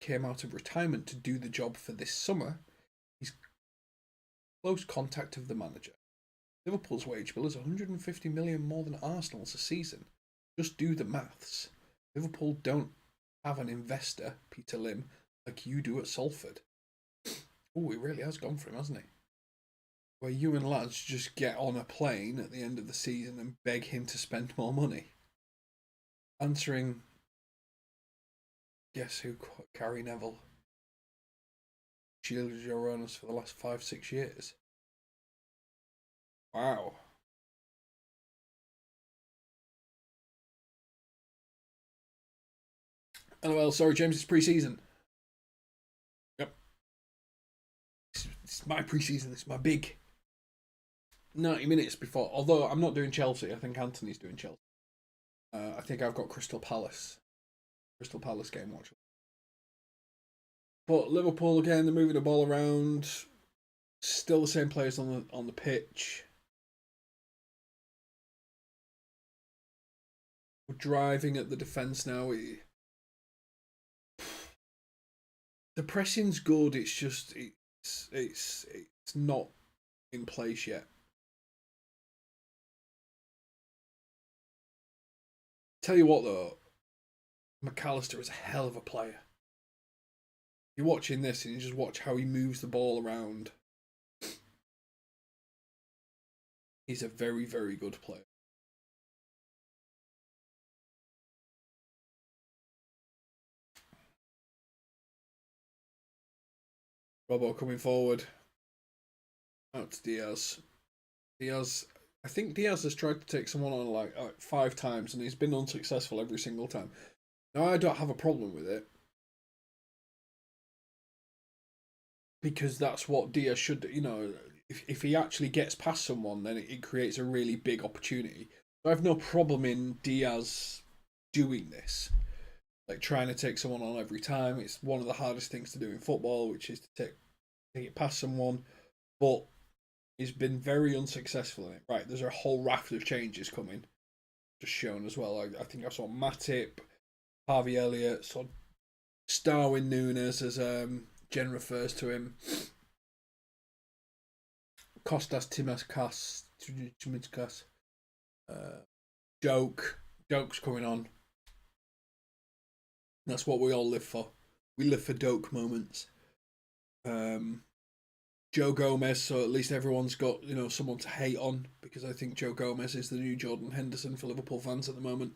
came out of retirement to do the job for this summer. He's close contact of the manager. Liverpool's wage bill is 150 million more than Arsenal's a season. Just do the maths. Liverpool don't have an investor, Peter Lim, like you do at Salford. Oh, he really has gone for him, hasn't he? Where you and lads just get on a plane at the end of the season and beg him to spend more money. Answering, guess who, Gary Neville shielded your owners for the last 5-6 years. Wow. LOL, sorry, James, it's pre-season. Yep. It's my pre-season. It's my big 90 minutes before. Although I'm not doing Chelsea. I think Anthony's doing Chelsea. I think I've got Crystal Palace game watching. But Liverpool again, they're moving the ball around. Still the same players on the pitch. We're driving at the defence now. The pressing's good. It's just it's not in place yet. Tell you what though, McAllister is a hell of a player. You're watching this and you just watch how he moves the ball around. He's a very, very good player. Robbo coming forward. Out to Diaz. Diaz. I think Diaz has tried to take someone on like 5 times, and he's been unsuccessful every single time. Now I don't have a problem with it because that's what Diaz should. If he actually gets past someone, then it creates a really big opportunity. So I have no problem in Diaz doing this, like trying to take someone on every time. It's one of the hardest things to do in football, which is to take it past someone. But he's been very unsuccessful in it. Right, there's a whole raft of changes coming, just shown as well. I think I saw Matty, Harvey Elliott, saw Darwin Núñez, as Jen refers to him. Kostas Timaskas, Doke's coming on. That's what we all live for. We live for Doke moments. Joe Gomez, so at least everyone's got someone to hate on, because I think Joe Gomez is the new Jordan Henderson for Liverpool fans at the moment.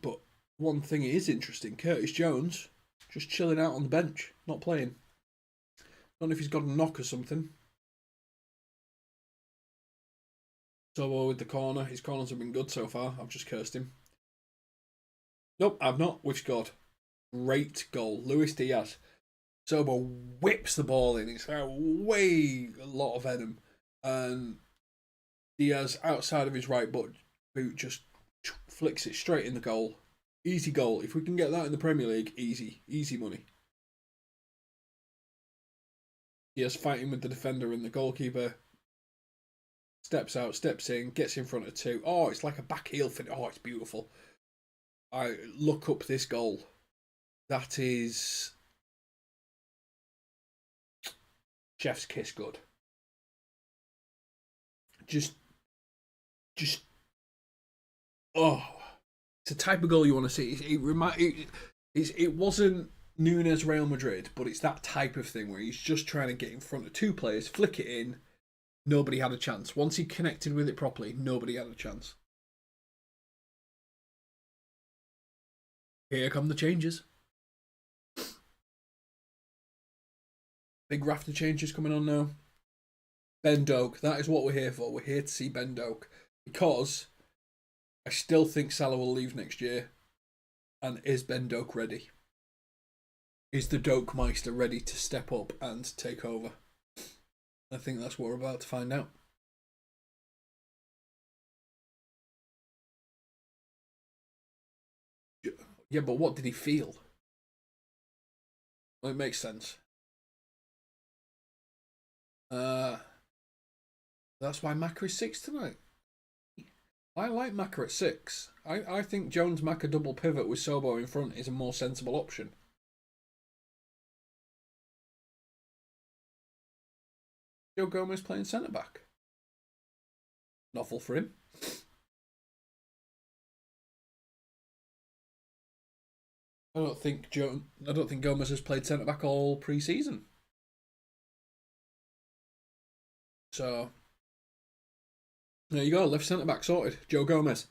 But one thing is interesting, Curtis Jones just chilling out on the bench, not playing. Don't know if he's got a knock or something. Sobo with the corner. His corners have been good so far. I've just cursed him. Nope, I've not. We've scored. Great goal. Luis Diaz. Sobo whips the ball in. It's way a lot of venom. And Diaz, outside of his right boot, just flicks it straight in the goal. Easy goal. If we can get that in the Premier League, easy. Easy money. Diaz fighting with the defender and the goalkeeper. Steps out, steps in, gets in front of two. Oh, it's like a back heel finish. Oh, it's beautiful. I look up this goal. That is chef's kiss good. Just oh, it's the type of goal you want to see. It wasn't Núñez Real Madrid, but it's that type of thing where he's just trying to get in front of two players, flick it in. Nobody had a chance. Once he connected with it properly, nobody had a chance. Here come the changes. Big raft of changes coming on now. Ben Doak, that is what we're here for. We're here to see Ben Doak, because I still think Salah will leave next year. And is Ben Doak ready? Is the Doak Meister ready to step up and take over? I think that's what we're about to find out. Yeah, but what did he feel? Well, it makes sense. That's why Maka is 6 tonight. I like Maka at 6. I think Jones Maka double pivot with Sobo in front is a more sensible option. Joe Gomez playing centre back. Novel for him. I don't think Gomez has played centre back all pre-season. So there you go, left centre back sorted. Joe Gomez.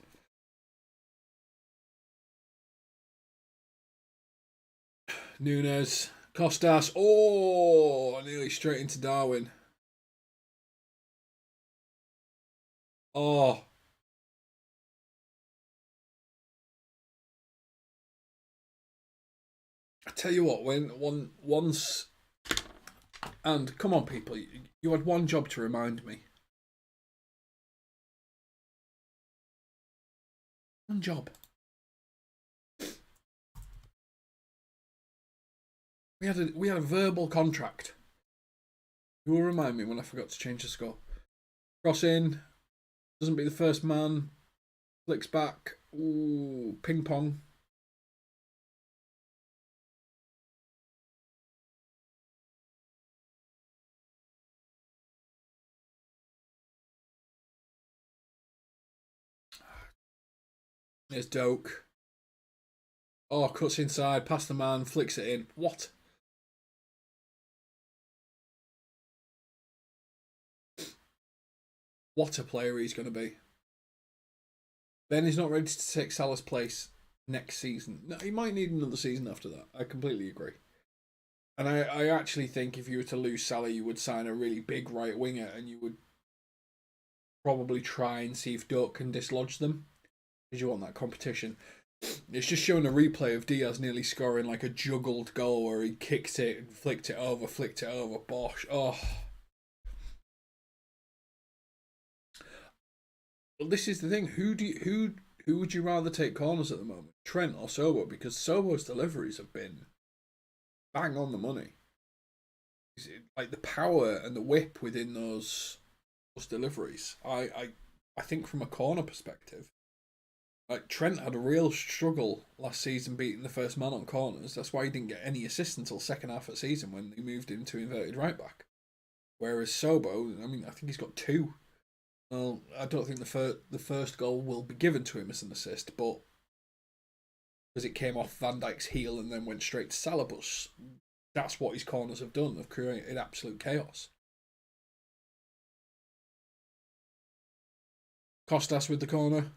Núñez, Kostas. Oh, nearly straight into Darwin. Oh. I tell you what, once, and come on people, you had one job to remind me. One job. We had a verbal contract. You will remind me when I forgot to change the score. Cross in, doesn't be the first man, flicks back, ooh, ping pong. There's Doak. Oh, cuts inside, past the man, flicks it in. What? What a player he's going to be. Ben is not ready to take Salah's place next season. No, he might need another season after that. I completely agree. And I actually think if you were to lose Salah, you would sign a really big right winger, and you would probably try and see if Doak can dislodge them, because you want that competition. It's just showing a replay of Diaz nearly scoring like a juggled goal where he kicked it and flicked it over, bosh. Oh. Well, this is the thing. Who would you rather take corners at the moment? Trent or Sobo? Because Sobo's deliveries have been bang on the money. Like the power and the whip within those deliveries. I think from a corner perspective, like Trent had a real struggle last season beating the first man on corners. That's why he didn't get any assists until second half of the season when they moved him to inverted right back. Whereas Sobo, I mean, I think he's got 2. Well, I don't think the first goal will be given to him as an assist, but because it came off Van Dijk's heel and then went straight to Salah, but that's what his corners have done. They've created absolute chaos. Costas with the corner.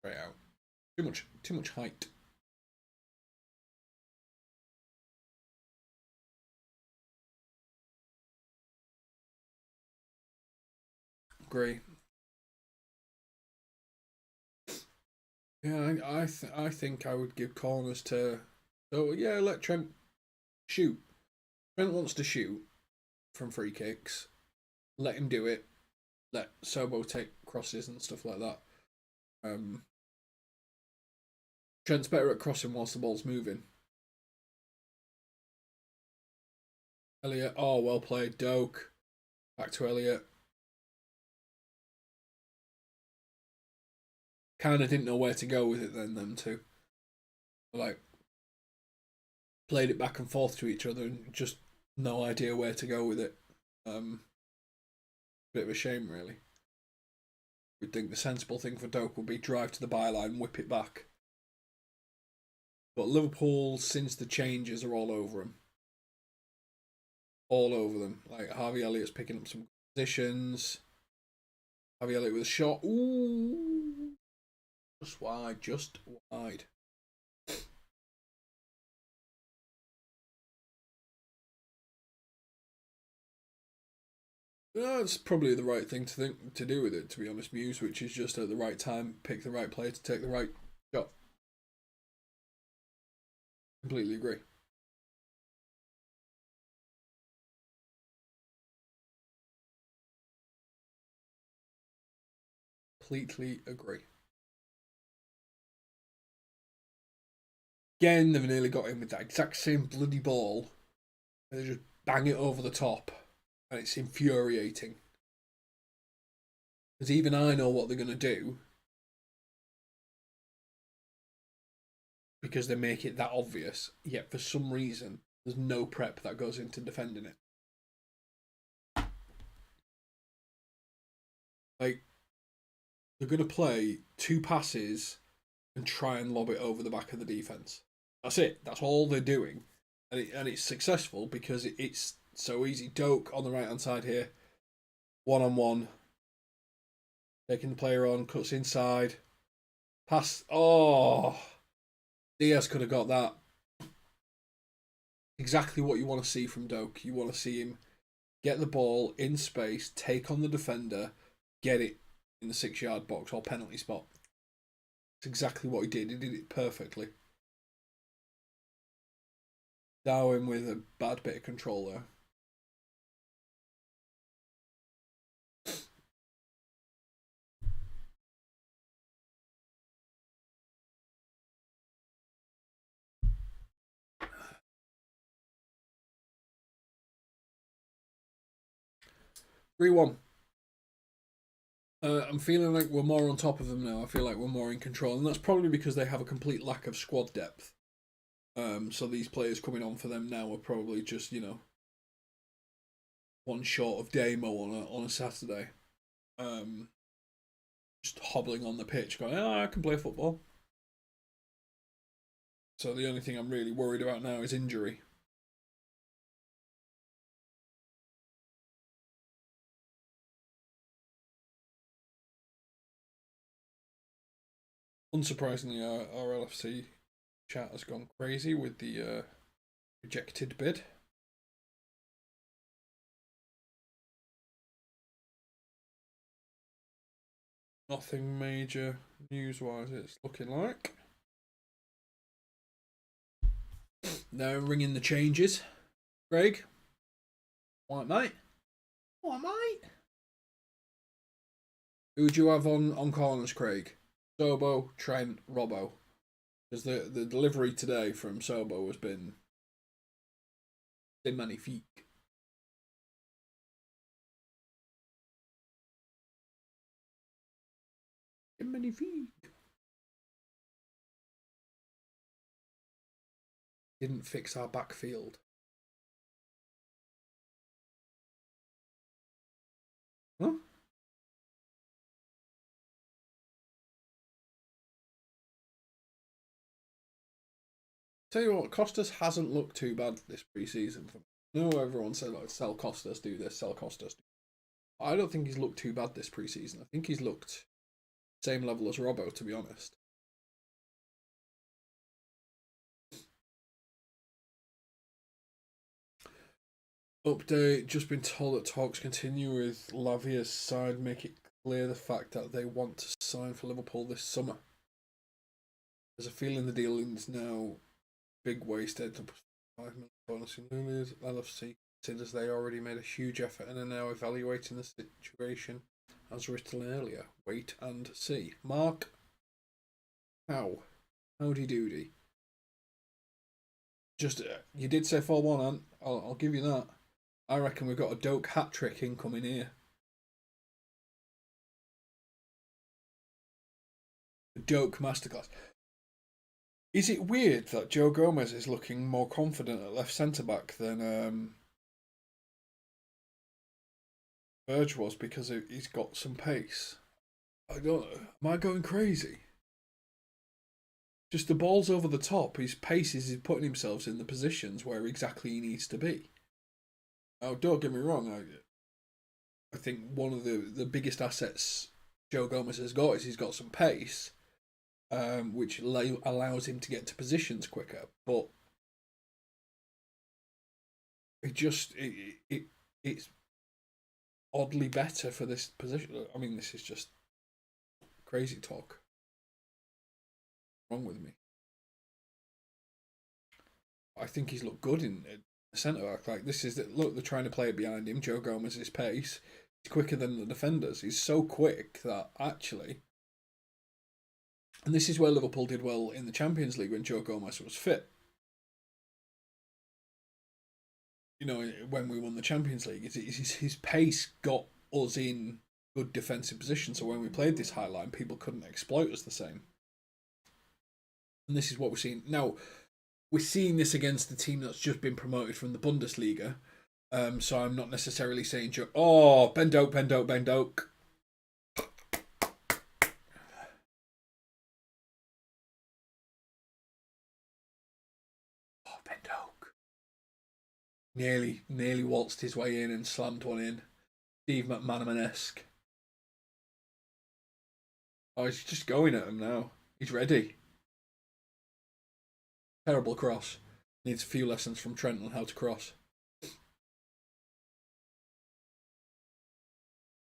Right out. Too much height. Agree. Yeah, I think I would give corners to. So yeah, let Trent shoot. Trent wants to shoot from free kicks. Let him do it. Let Sobo take crosses and stuff like that. Trent's better at crossing whilst the ball's moving. Elliot, oh well played. Doak. Back to Elliot. Kind of didn't know where to go with it then, them two. Like, played it back and forth to each other and just no idea where to go with it. Bit of a shame, really. We'd think the sensible thing for Doak would be drive to the byline, whip it back. But Liverpool, since the changes, are all over him. All over them. Like, Harvey Elliott's picking up some positions. Harvey Elliott with a shot. Ooh. Just wide, just wide. That's probably the right thing to do with it, to be honest, Muse, which is just at the right time, pick the right player to take the right shot. Completely agree. Completely agree. Again, they've nearly got him with that exact same bloody ball, and they just bang it over the top, and it's infuriating. Because even I know what they're going to do, because they make it that obvious, yet for some reason, there's no prep that goes into defending it. Like, they're going to play 2 passes and try and lob it over the back of the defence. That's it. That's all they're doing. And it's successful because it's so easy. Doak on the right hand side here, 1-on-1. Taking the player on, cuts inside. Pass. Oh, Diaz could have got that. Exactly what you want to see from Doak. You want to see him get the ball in space, take on the defender, get it in the 6-yard box or penalty spot. It's exactly what he did. He did it perfectly. Darwin with a bad bit of control there. 3-1. I'm feeling like we're more on top of them now. I feel like we're more in control, and that's probably because they have a complete lack of squad depth. So these players coming on for them now are probably just, one short of Damo on a Saturday. Just hobbling on the pitch, going, "Oh, I can play football." So the only thing I'm really worried about now is injury. Unsurprisingly, our LFC Chat has gone crazy with the rejected bid. Nothing major news-wise, it's looking like. Now ringing the changes. Craig. White mate. White mate. Who do you have on corners, Craig? Sobo, Trent, Robbo. Because the delivery today from Sobo has been magnifique. Magnifique. Didn't fix our backfield. Huh? Tell you what, Costas hasn't looked too bad this pre-season. No, everyone said like sell Costas, do this, sell Costas. I don't think he's looked too bad this pre-season. I think he's looked same level as Robbo, to be honest. Update, just been told that talks continue with Lavia's side, make it clear the fact that they want to sign for Liverpool this summer. There's a feeling the deal is now big wasted. 5 million bonus in Luna's. LFC considers they already made a huge effort and are now evaluating the situation. As written earlier, wait and see. Mark, howdy doody. Just you did say 4-1, Ant. I'll give you that. I reckon we've got a Doak hat trick incoming here. A Doak masterclass. Is it weird that Joe Gomez is looking more confident at left centre back than Verge was because he's got some pace? I don't know. Am I going crazy? Just the ball's over the top. His pace is putting himself in the positions where exactly he needs to be. Oh, don't get me wrong. I think one of the biggest assets Joe Gomez has got is he's got some pace, which allows him to get to positions quicker. But it's oddly better for this position. I mean, this is just crazy talk. What's wrong with me? I think he's looked good in the centre back. Like this is look, they're trying to play it behind him. Joe Gomez's pace. He's quicker than the defenders. He's so quick that actually, and this is where Liverpool did well in the Champions League when Joe Gomez was fit. You know, when we won the Champions League, his pace got us in good defensive position. So when we played this high line, people couldn't exploit us the same. And this is what we're seeing now. We're seeing this against the team that's just been promoted from the Bundesliga. So I'm not necessarily saying, oh, Ben Doak. Oh, Ben Doak. Nearly waltzed his way in and slammed one in. Steve McManaman-esque. Oh, he's just going at him now. He's ready. Terrible cross. Needs a few lessons from Trent on how to cross.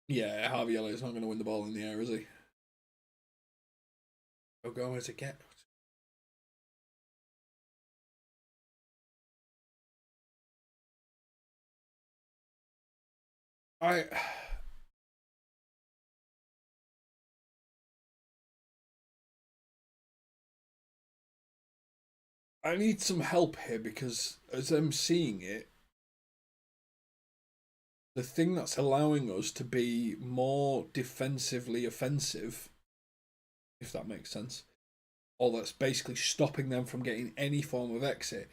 Yeah, Harvey Elliott's not going to win the ball in the air, is he? Oh, Gomez again. I need some help here because as I'm seeing it, the thing that's allowing us to be more defensively offensive, if that makes sense, or that's basically stopping them from getting any form of exit,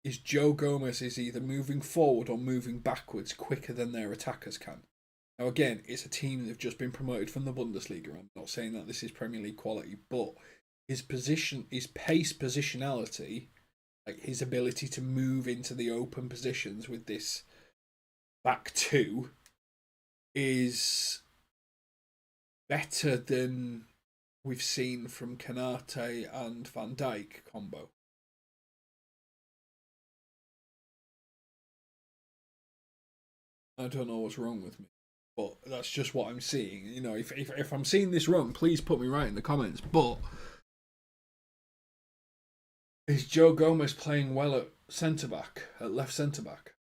is Joe Gomez is either moving forward or moving backwards quicker than their attackers can. Now, again, it's a team that have just been promoted from the Bundesliga. I'm not saying that this is Premier League quality, but his position, his pace positionality, like his ability to move into the open positions with this back two is better than we've seen from Kanate and Van Dijk combo. I don't know what's wrong with me, but that's just what I'm seeing. You know, if I'm seeing this wrong, please put me right in the comments. But is Joe Gomez playing well at centre back, at left centre back?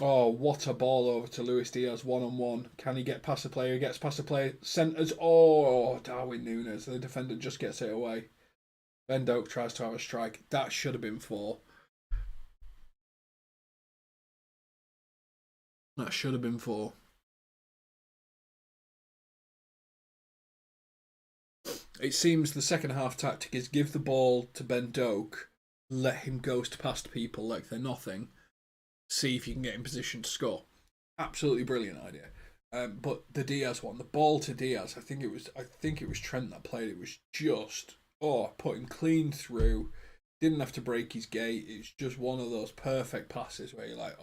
Oh, what a ball over to Luis Diaz, 1-on-1. Can he get past the player? He gets past the player. Centres. Oh, Darwin Núñez. The defender just gets it away. Ben Doak tries to have a strike. That should have been 4. That should have been 4. It seems the second half tactic is give the ball to Ben Doak, let him ghost past people like they're nothing, see if you can get in position to score. Absolutely brilliant idea. But the Diaz one, the ball to Diaz, I think it was Trent that played. It was just put him clean through. Didn't have to break his gate. It's just one of those perfect passes where you're like,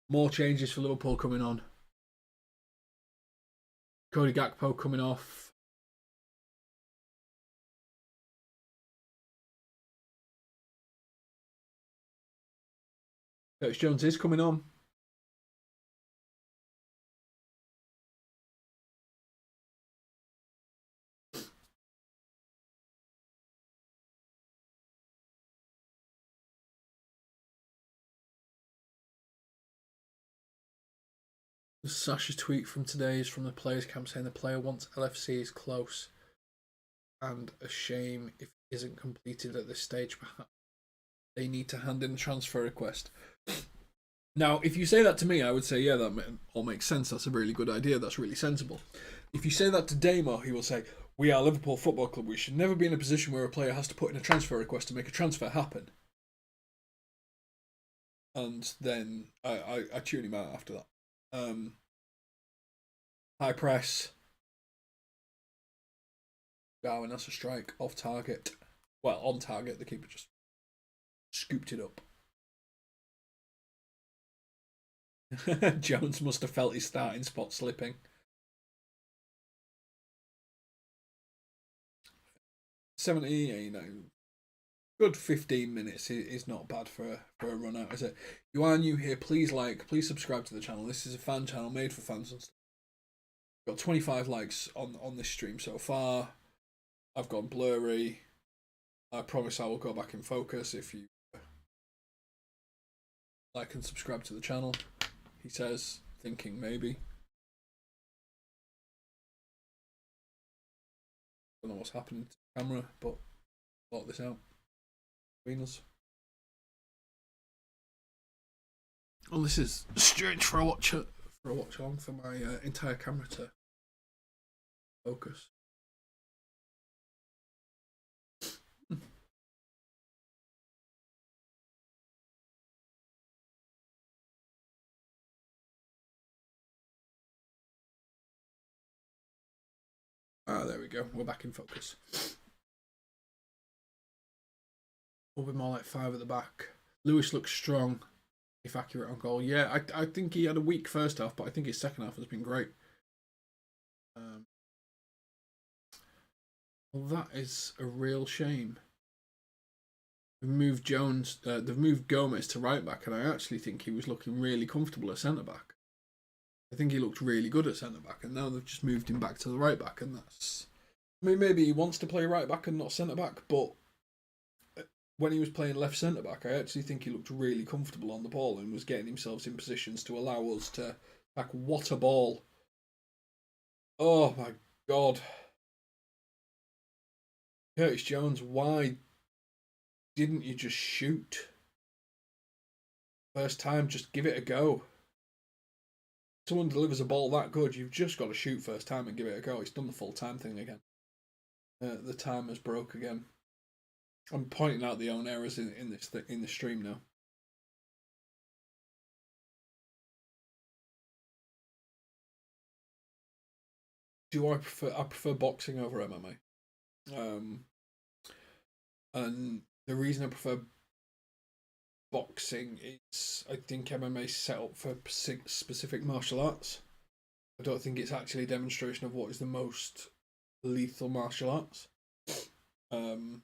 more changes for Liverpool coming on. Cody Gakpo coming off. Curtis Jones is coming on. Sasha's tweet from today is from the players' camp saying the player wants LFC is close and a shame if it isn't completed at this stage. Perhaps they need to hand in a transfer request. Now, if you say that to me, I would say, yeah, that all makes sense. That's a really good idea. That's really sensible. If you say that to Damo, he will say, we are Liverpool Football Club. We should never be in a position where a player has to put in a transfer request to make a transfer happen. And then I tune him out after that. High press. Darwin, that's a strike. Off target. Well, on target. The keeper just scooped it up. Jones must have felt his starting spot slipping. 70, good 15 minutes is not bad for a run out, is it? You are new here, please subscribe to the channel. This is a fan channel made for fans and stuff. Got 25 likes on this stream so far. I've gone blurry. I promise I will go back in focus if you like and subscribe to the channel. He says, thinking maybe. Don't know what's happening to the camera, but sort this out between us. Well, this is strange for a watch along for my entire camera to focus. There we go. We're back in focus. We'll be more like 5 at the back. Lewis looks strong, if accurate on goal. Yeah, I think he had a weak first half, but I think his second half has been great. Well, that is a real shame. They've moved they've moved Gomez to right back, and I actually think he was looking really comfortable at centre back. I think he looked really good at centre back, and now they've just moved him back to the right back, and that's. I mean, maybe he wants to play right back and not centre back, but when he was playing left centre back, I actually think he looked really comfortable on the ball and was getting himself in positions to allow us to. Like, what a ball! Oh my god! Curtis Jones, why didn't you just shoot? First time, just give it a go. Someone delivers a ball that good, you've just got to shoot first time and give it a go. It's done the full time thing again. The timer's broke again. I'm pointing out the own errors in the stream now. I prefer boxing over MMA. And the reason I prefer boxing is I think MMA is set up for specific martial arts. I don't think it's actually a demonstration of what is the most lethal martial arts. And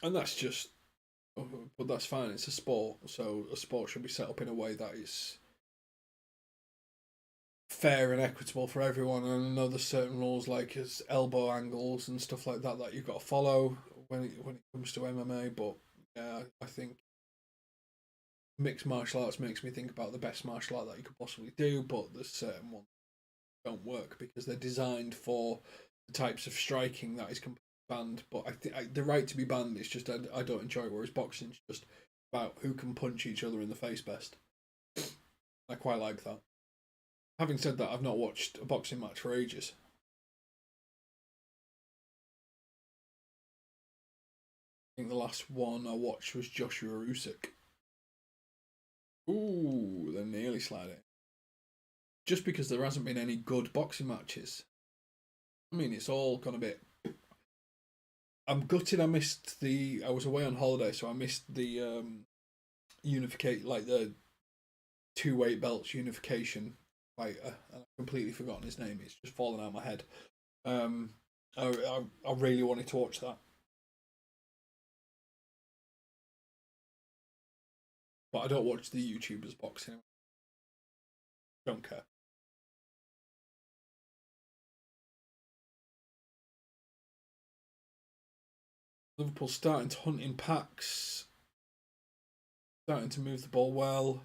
that's just but that's fine. It's a sport, so a sport should be set up in a way that is fair and equitable for everyone. And I know there's certain rules like as elbow angles and stuff like that that you've got to follow when it comes to MMA. But yeah, I think mixed martial arts makes me think about the best martial art that you could possibly do. But there's certain ones that don't work because they're designed for the types of striking that is completely banned. But I think the right to be banned is just I don't enjoy it. Whereas boxing's just about who can punch each other in the face best. I quite like that. Having said that, I've not watched a boxing match for ages. I think the last one I watched was Joshua Usyk. Ooh, they're nearly sliding. Just because there hasn't been any good boxing matches. I mean, it's all gone a bit. I'm gutted. I missed the. I was away on holiday, so I missed the unificate, like the two weight belts unification fighter. And I've completely forgotten his name. It's just fallen out of my head. Um, I really wanted to watch that, but I don't watch the YouTubers boxing. Don't care. Liverpool starting to hunt in packs, starting to move the ball well.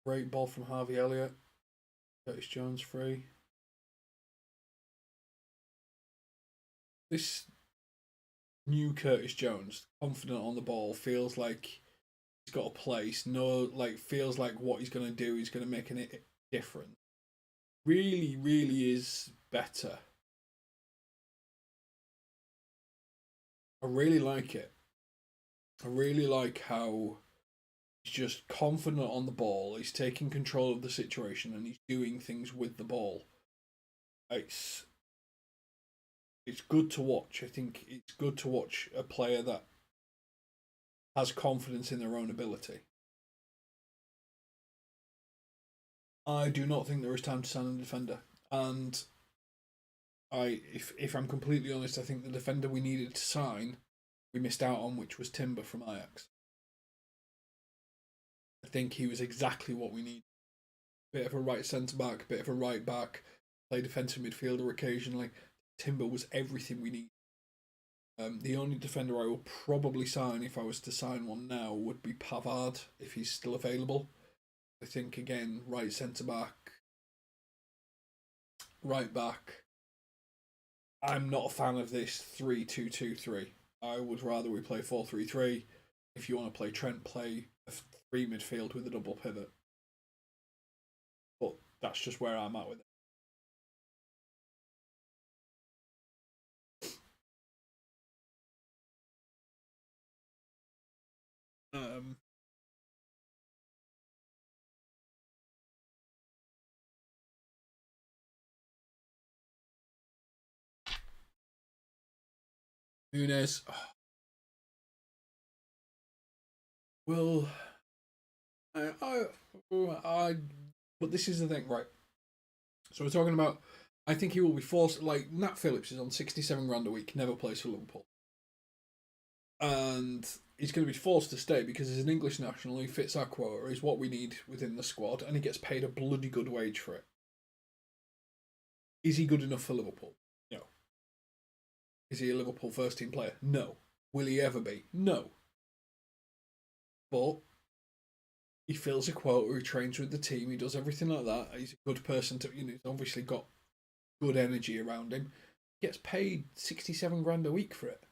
Great ball from Harvey Elliott. Curtis Jones free. This new Curtis Jones, confident on the ball, feels like he's got a place. Feels like what he's going to do is going to make it different. Really, really is better. I really like it. I really like how he's just confident on the ball. He's taking control of the situation and he's doing things with the ball. It's good to watch. I think it's good to watch a player that has confidence in their own ability. I do not think there is time to sign a defender, and if I'm completely honest, I think the defender we needed to sign, we missed out on, which was Timber from Ajax. I think he was exactly what we need. Bit of a right centre back, bit of a right back, play defensive midfielder occasionally. Timber was everything we need. The only defender I will probably sign if I was to sign one now would be Pavard if he's still available. I think again, right centre back, right back. I'm not a fan of this 3-2-2-3. I would rather we play 4-3-3. If you want to play Trent, play a three midfield with a double pivot. But that's just where I'm at with it. Um, Nunes. Well, but this is the thing, right? So we're talking about. I think he will be forced. Like Nat Phillips is on 67 grand a week, never plays for Liverpool, and he's going to be forced to stay because he's an English national. He fits our quota. He's what we need within the squad, and he gets paid a bloody good wage for it. Is he good enough for Liverpool? No. Is he a Liverpool first team player? No. Will he ever be? No. But he fills a quota, he trains with the team, he does everything like that. He's a good person to, he's obviously got good energy around him. He gets paid 67 grand a week for it.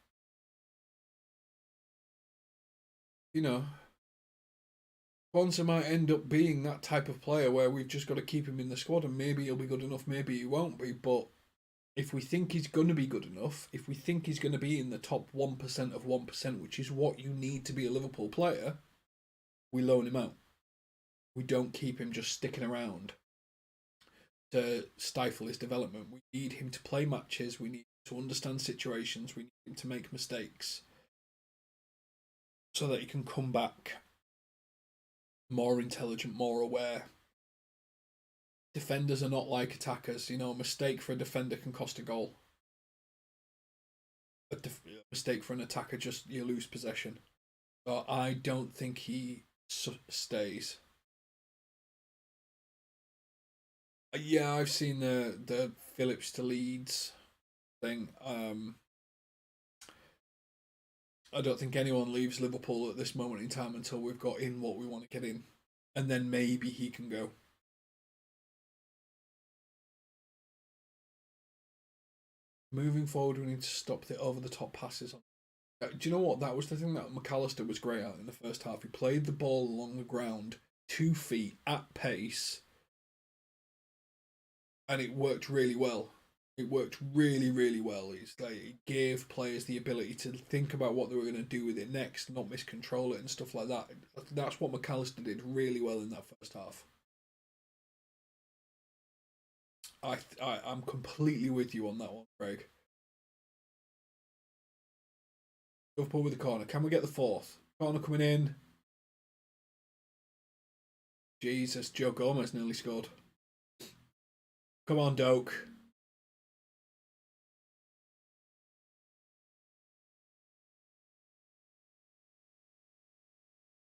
Bonza might end up being that type of player where we've just got to keep him in the squad and maybe he'll be good enough, maybe he won't be. But if we think he's going to be good enough, if we think he's going to be in the top 1% of 1%, which is what you need to be a Liverpool player, we loan him out. We don't keep him just sticking around to stifle his development. We need him to play matches. We need to understand situations. We need him to make mistakes so that he can come back more intelligent, more aware. defenders are not like attackers. A mistake for a defender can cost a goal. A mistake for an attacker, just you lose possession. So I don't think he stays. Yeah, I've seen the Phillips to Leeds thing. I don't think anyone leaves Liverpool at this moment in time until we've got in what we want to get in, and then maybe he can go. Moving forward, we need to stop the over-the-top passes. Do you know what? That was the thing that McAllister was great at in the first half. He played the ball along the ground, 2 feet at pace, and it worked really well. It worked really, really well. It gave players the ability to think about what they were going to do with it next, not miscontrol it and stuff like that. That's what McAllister did really well in that first half. I'm completely with you on that one, Craig. Liverpool with the corner. Can we get the fourth? Corner coming in. Jesus, Joe Gomez nearly scored. Come on, Doak.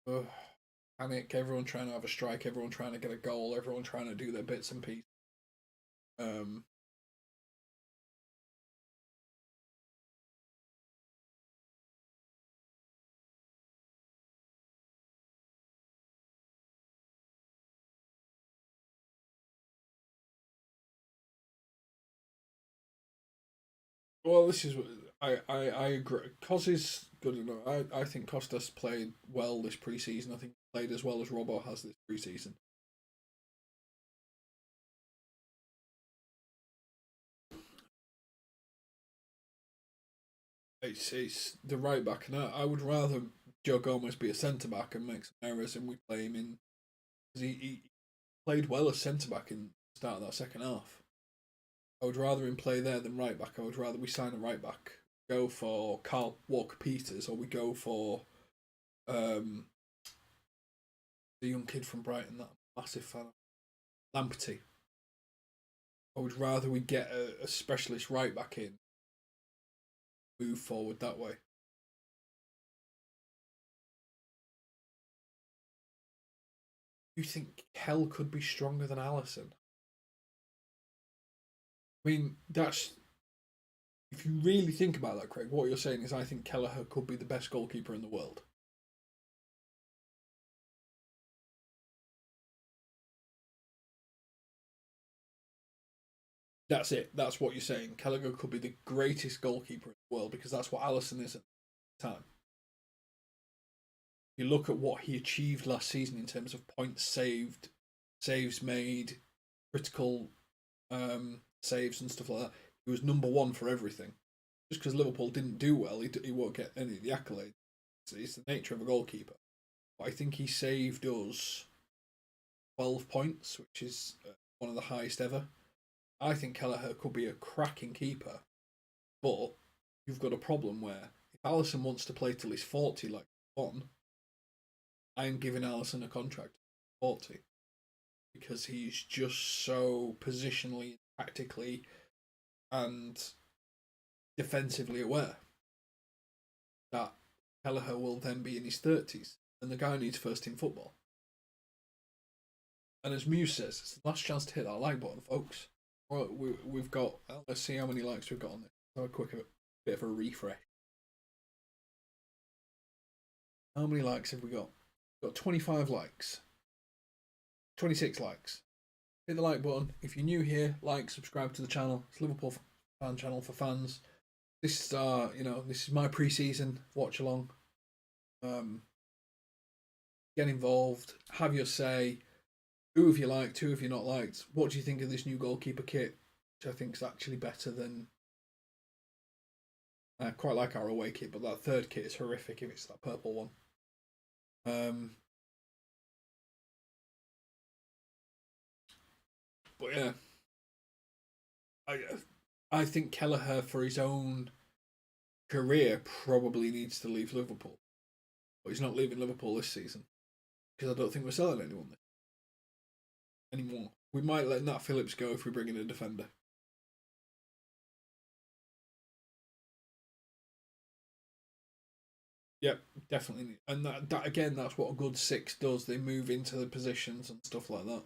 Ugh. Panic. Everyone trying to have a strike. Everyone trying to get a goal. Everyone trying to do their bits and pieces. Well, this is I agree. Cos is good enough. I think Costas played well this preseason. I think he played as well as Robbo has this preseason. It's the right back, and I would rather Joe Gomez be a centre back and make some errors, and we play him in. He played well as centre back in the start of that second half. I would rather him play there than right back. I would rather we sign a right back, go for Carl Walker Peters, or we go for the young kid from Brighton that I'm a massive fan of, Lamptey. I would rather we get a specialist right back in, move forward that way. You think Kell could be stronger than Alisson? I mean, that's if you really think about that, Craig. What you're saying is, I think Kelleher could be the best goalkeeper in the world. That's it. That's what you're saying. Kelleher could be the greatest goalkeeper in the world because that's what Alisson is at the time. You look at what he achieved last season in terms of points saved, saves made, critical saves and stuff like that. He was number one for everything. Just because Liverpool didn't do well, he won't get any of the accolades. It's the nature of a goalkeeper. But I think he saved us 12 points, which is one of the highest ever. I think Kelleher could be a cracking keeper, but you've got a problem where if Alisson wants to play till he's 40, like one, I am giving Alisson a contract 40 because he's just so positionally, tactically, and defensively aware that Kelleher will then be in his 30s, and the guy needs first team football. And as Muse says, it's the last chance to hit that like button, folks. Well, we've got, let's see how many likes we've got on this. Have a quick bit of a refresh. How many likes have we got? We've got 25 likes. 26 likes. Hit the like button. If you're new here, like, subscribe to the channel. It's Liverpool fan channel for fans. This is this is my pre-season watch along. Get involved, have your say. Who have you liked? Who have you not liked? What do you think of this new goalkeeper kit? Which I think is actually better than. I quite like our away kit, but that third kit is horrific if it's that purple one. But yeah, I think Kelleher for his own career probably needs to leave Liverpool, but he's not leaving Liverpool this season because I don't think we're selling anyone anymore. We might let Nat Phillips go if we bring in a defender. Yep, definitely. And that again, that's what a good 6 does. They move into the positions and stuff like that.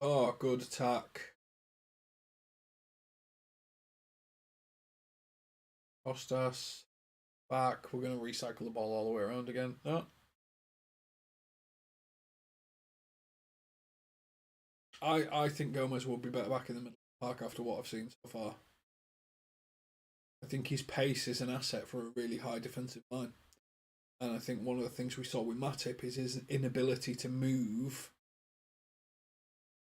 Oh, good attack. Costas. Back. We're going to recycle the ball all the way around again. No. I think Gomez will be better back in the middle of the park after what I've seen so far. I think his pace is an asset for a really high defensive line. And I think one of the things we saw with Matip is his inability to move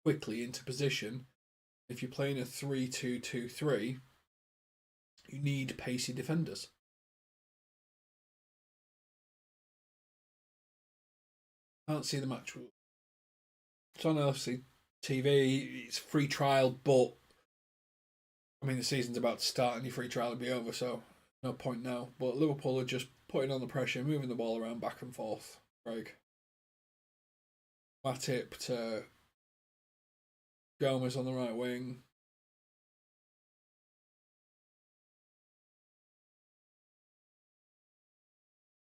quickly into position. If you're playing a 3-2-2-3, you need pacey defenders. Can't see the match. It's on LFCTR. It's free trial, but I mean the season's about to start and your free trial will be over, so no point now. But Liverpool are just putting on the pressure, moving the ball around back and forth. Craig. Matip to Gomez on the right wing.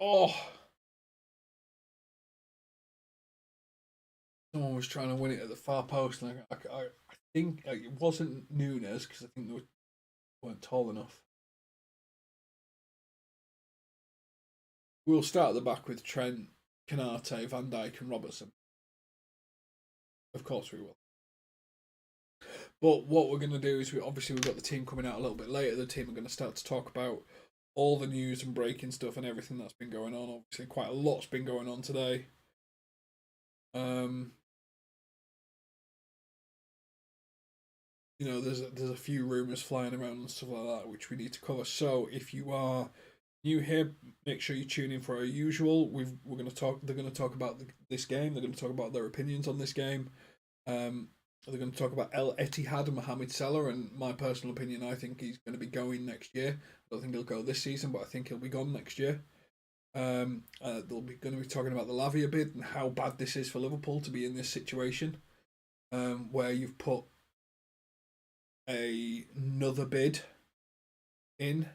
Oh! Someone was trying to win it at the far post, and I think it wasn't Nunes because I think they weren't tall enough. We'll start at the back with Trent, Canate, Van Dijk, and Robertson. Of course we will. But what we're going to do is we've got the team coming out a little bit later. The team are going to start to talk about all the news and breaking stuff and everything that's been going on. Obviously, quite a lot's been going on today. There's a few rumours flying around and stuff like that, which we need to cover. So if you are new here, make sure you tune in for our usual. We're going to talk. They're going to talk about this game. They're going to talk about their opinions on this game. They're going to talk about El Etihad and Mohamed Salah, and my personal opinion, I think he's going to be going next year. I don't think he'll go this season, but I think he'll be gone next year. They'll be going to be talking about the Lavia bid and how bad this is for Liverpool to be in this situation, where you've put another bid in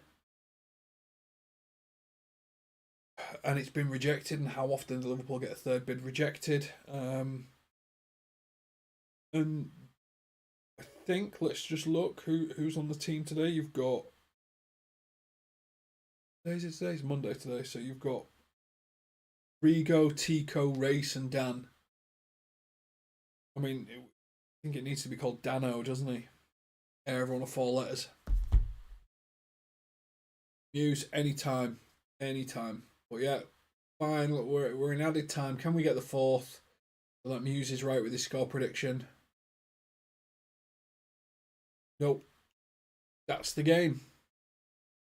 and it's been rejected, and how often does Liverpool get a third bid rejected. And I think let's just look who's on the team today. You've got today's Monday today, so you've got Rigo, Tico, Race, and Dan. I mean, I think it needs to be called Dano, doesn't he? Everyone of 4 letters. Use anytime. But yeah, fine. Look, we're in added time. Can we get the 4th? So that Muse is right with his score prediction. Nope. That's the game.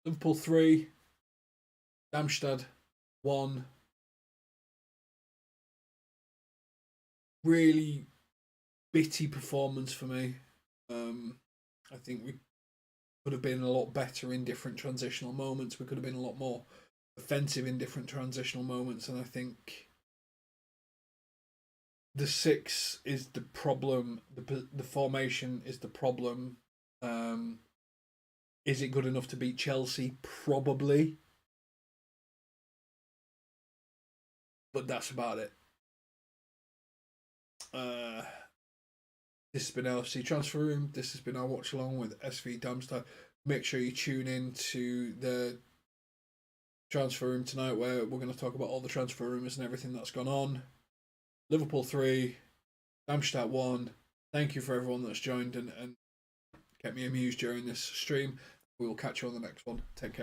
Liverpool 3, Darmstadt 1. Really bitty performance for me. I think we could have been a lot better in different transitional moments. We could have been a lot more offensive in different transitional moments, and I think the 6 is the problem. The formation is the problem. Is it good enough to beat Chelsea? Probably, but that's about it. This has been LFC Transfer Room. This has been our watch along with SV Darmstadt. Make sure you tune in to the transfer room tonight, where we're going to talk about all the transfer rumours and everything that's gone on. Liverpool 3, Darmstadt 1. Thank you for everyone that's joined and kept me amused during this stream. We will catch you on the next one. Take care.